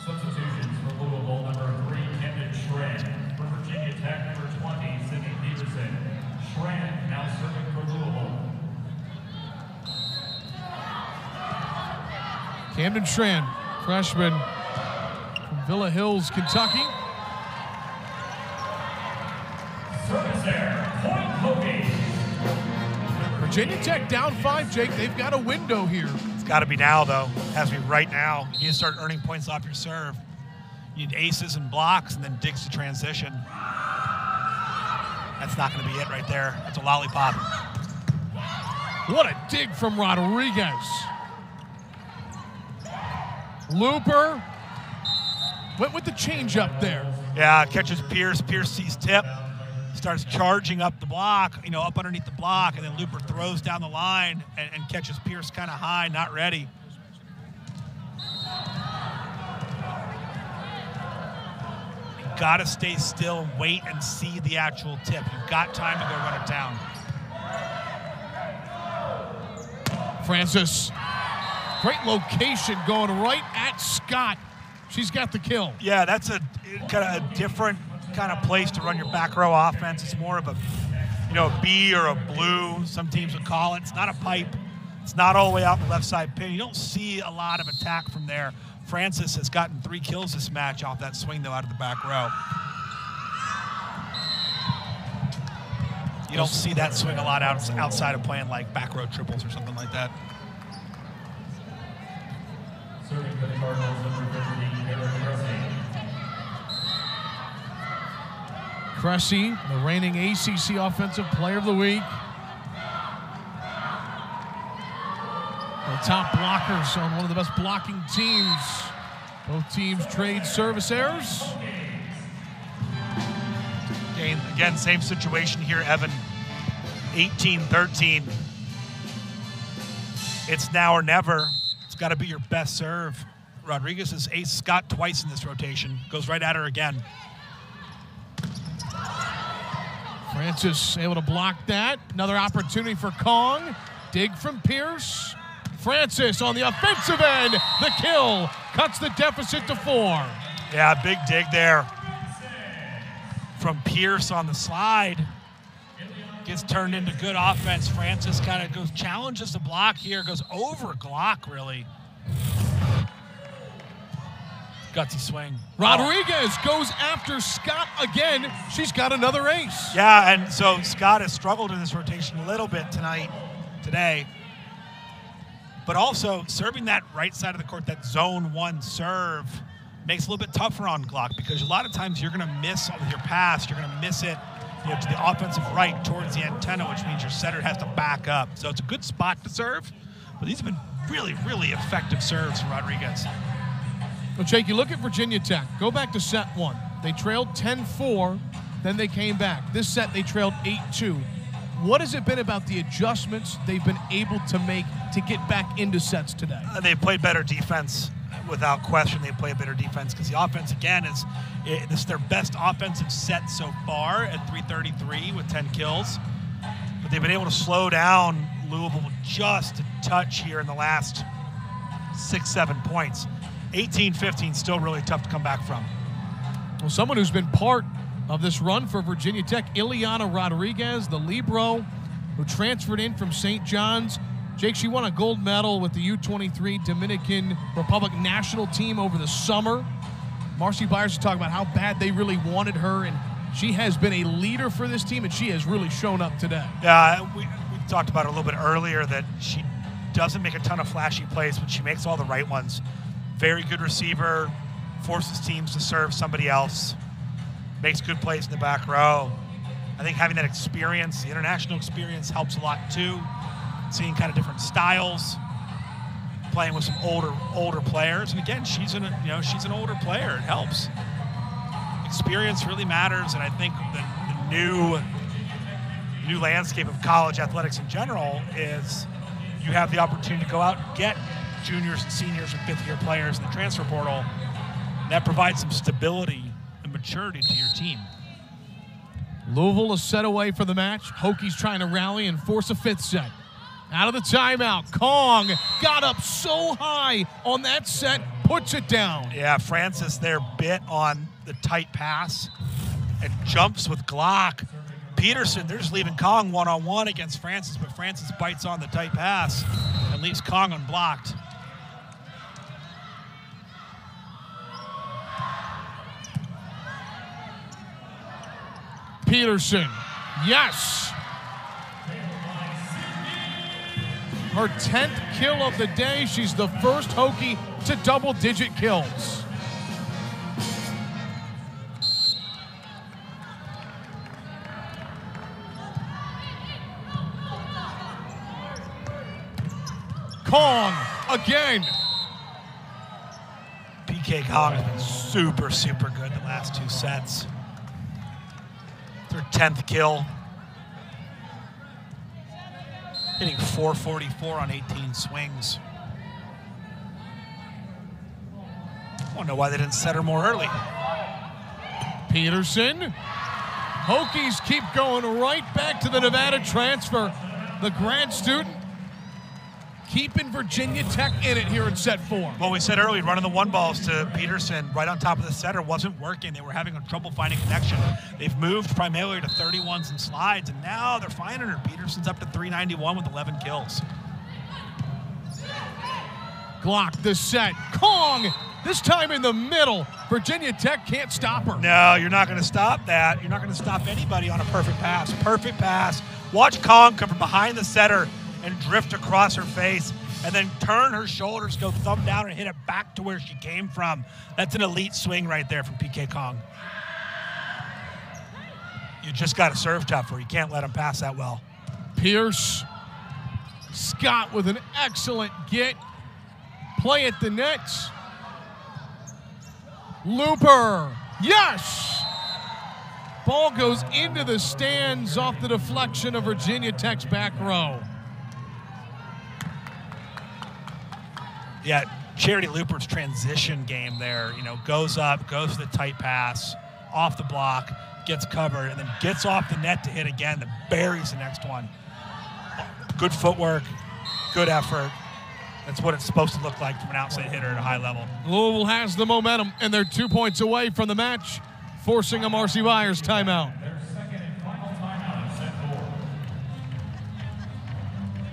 Substitutions for Louisville, number 3, Camden Schran. For Virginia Tech, number 20, Sydney Peterson. Schran now serving for Louisville. Camden Schran, freshman from Villa Hills, Kentucky. Service there, point Hokie. Virginia Tech down 5, Jake. They've got a window here. It's got to be now, though. It has to be right now. You need to start earning points off your serve. You need aces and blocks and then digs to transition. That's not going to be it right there. That's a lollipop. What a dig from Rodriguez. Looper went with the changeup there. Yeah, catches Pierce. Pierce sees tip. Starts charging up the block, up underneath the block, and then Looper throws down the line and catches Pierce kind of high, not ready. You got to stay still and wait and see the actual tip. You've got time to go run it down. Francis, great location going right at Scott. She's got the kill. Yeah, that's a kind of a different kind of place to run your back row offense. It's more of a, a B or a blue, some teams would call it. It's not a pipe. It's not all the way out the left side pin. You don't see a lot of attack from there. Francis has gotten 3 kills this match off that swing, though, out of the back row. You don't see that swing a lot outside of playing like back row triples or something like that. Serving for the Cardinals, number 13, Eric Cressy, the reigning ACC Offensive Player of the Week. The top blockers on one of the best blocking teams. Both teams trade service errors. Again, same situation here, Evan. 18-13. It's now or never. It's got to be your best serve. Rodriguez has aced Scott twice in this rotation. Goes right at her again. Francis able to block that. Another opportunity for Kong. Dig from Pierce. Francis on the offensive end. The kill cuts the deficit to 4. Yeah, big dig there from Pierce on the slide. Gets turned into good offense. Francis kind of goes, challenges the block here, goes over Glock, really. Gutsy swing. Rodriguez goes after Scott again. She's got another ace. Yeah, and so Scott has struggled in this rotation a little bit today. But also, serving that right side of the court, that zone 1 serve, makes it a little bit tougher on Glock because a lot of times you're going to miss with your pass. You're going to miss it to the offensive right towards the antenna, which means your setter has to back up. So it's a good spot to serve, but these have been really, really effective serves from Rodriguez. Well, Jake, you look at Virginia Tech. Go back to set 1. They trailed 10-4, then they came back. This set, they trailed 8-2. What has it been about the adjustments they've been able to make to get back into sets today? They played better defense. Without question, they play a better defense because the offense, again, this is their best offensive set so far at 333 with 10 kills. But they've been able to slow down Louisville just a touch here in the last 6-7 points. 18-15, still really tough to come back from. Well, someone who's been part of this run for Virginia Tech, Ileana Rodriguez, the libero, who transferred in from St. John's. Jake, she won a gold medal with the U23 Dominican Republic national team over the summer. Marcy Byers was talking about how bad they really wanted her, and she has been a leader for this team, and she has really shown up today. Yeah, we talked about it a little bit earlier that she doesn't make a ton of flashy plays, but she makes all the right ones. Very good receiver, forces teams to serve somebody else, makes good plays in the back row. I think having that experience, the international experience, helps a lot too. Seeing kind of different styles, playing with some older players, and again, she's an older player. It helps. Experience really matters, and I think the new landscape of college athletics in general is you have the opportunity to go out and get juniors and seniors and fifth-year players in the transfer portal. That provides some stability and maturity to your team. Louisville is set away for the match. Hokies trying to rally and force a 5th set. Out of the timeout, Kong got up so high on that set, puts it down. Yeah, Francis there bit on the tight pass and jumps with Glock. Peterson, they're just leaving Kong one-on-one against Francis, but Francis bites on the tight pass and leaves Kong unblocked. Peterson, yes. Her 10th kill of the day. She's the first Hokie to double-digit kills. Kong again. PK Kong has been super, super good the last 2 sets. It's her 10th kill. Hitting 444 on 18 swings. I don't know why they didn't set her more early. Peterson. Hokies keep going right back to the Nevada transfer. The grad student keeping Virginia Tech in it here in set 4. Well, we said earlier, running the 1-balls to Peterson right on top of the setter wasn't working. They were having trouble finding connection. They've moved primarily to 31s and slides, and now they're finding her. Peterson's up to 391 with 11 kills. Glock the set. Kong This time in the middle. Virginia Tech can't stop her. No, you're not going to stop that. You're not going to stop anybody on a perfect pass. Perfect pass. Watch Kong come from behind the setter and drift across her face and then turn her shoulders, go thumb down and hit it back to where she came from. That's an elite swing right there from PK Kong. You just got to serve tougher. You can't let him pass that well. Pierce. Scott with an excellent get. Play at the net. Looper. Yes! Ball goes into the stands off the deflection of Virginia Tech's back row. Yeah, Charity Looper's transition game there, goes up, goes to the tight pass, off the block, gets covered, and then gets off the net to hit again, then buries the next one. Good footwork, good effort. That's what it's supposed to look like from an outside hitter at a high level. Louisville has the momentum, and they're 2 points away from the match, forcing a Marcy Byers timeout.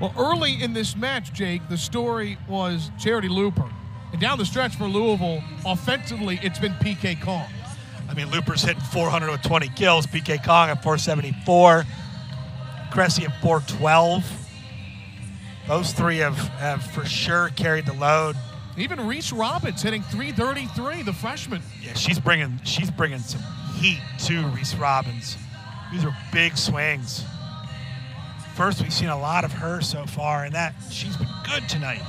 Well, early in this match, Jake, the story was Charity Looper. And down the stretch for Louisville, offensively, it's been PK Kong. I mean, Looper's hitting 400 with 20 kills. PK Kong at 474. Cressy at 412. Those three have for sure carried the load. Even Reese Robbins hitting 333, the freshman. Yeah, she's bringing some heat to Reese Robbins. These are big swings. First, we've seen a lot of her so far, and that she's been good tonight.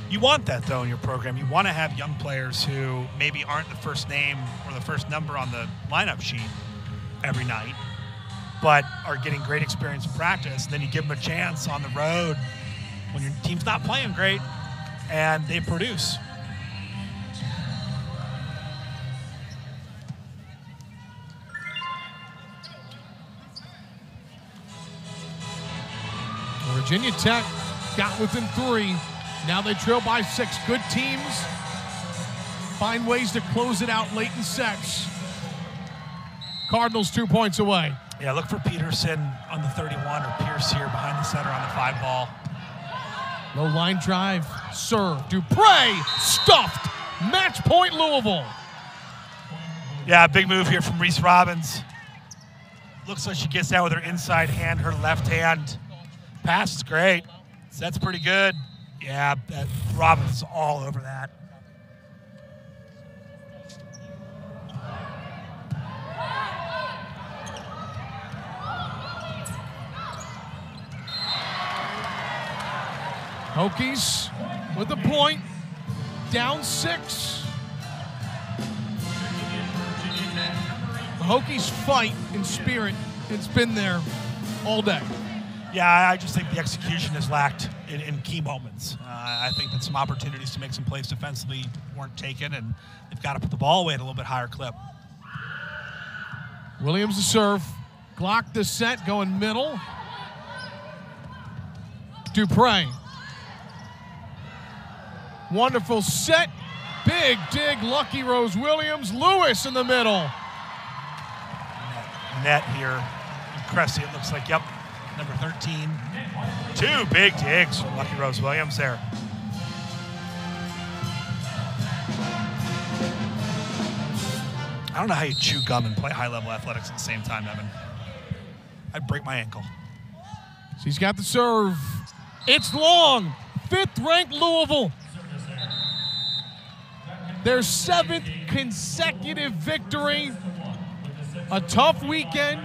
You want that, though, in your program. You want to have young players who maybe aren't the first name or the first number on the lineup sheet every night, but are getting great experience in practice. And then you give them a chance on the road when your team's not playing great, and they produce. Virginia Tech got within 3. Now they trail by 6. Good teams find ways to close it out late in sets. Cardinals 2 points away. Yeah, look for Peterson on the 31 or Pierce here behind the center on the 5 ball. Low line drive, serve. Dupre stuffed. Match point Louisville. Yeah, big move here from Reese Robbins. Looks like she gets down with her inside hand, her left hand. Pass is great. That's pretty good. Yeah, Robbins is all over that. Hokies with the point. Down 6. The Hokies fight in spirit. It's been there all day. Yeah, I just think the execution has lacked in key moments. I think that some opportunities to make some plays defensively weren't taken, and they've got to put the ball away at a little bit higher clip. Williams to serve. Glock the set, going middle. Dupre. Wonderful set. Big dig, Lucky Rose Williams. Lewis in the middle. Net here. Cressy, it looks like, yep. Number 13. 2 big digs from Lucky Rose Williams there. I don't know how you chew gum and play high-level athletics at the same time, Evan. I'd break my ankle. She's got the serve. It's long. 5th-ranked Louisville. Their 7th consecutive victory. A tough weekend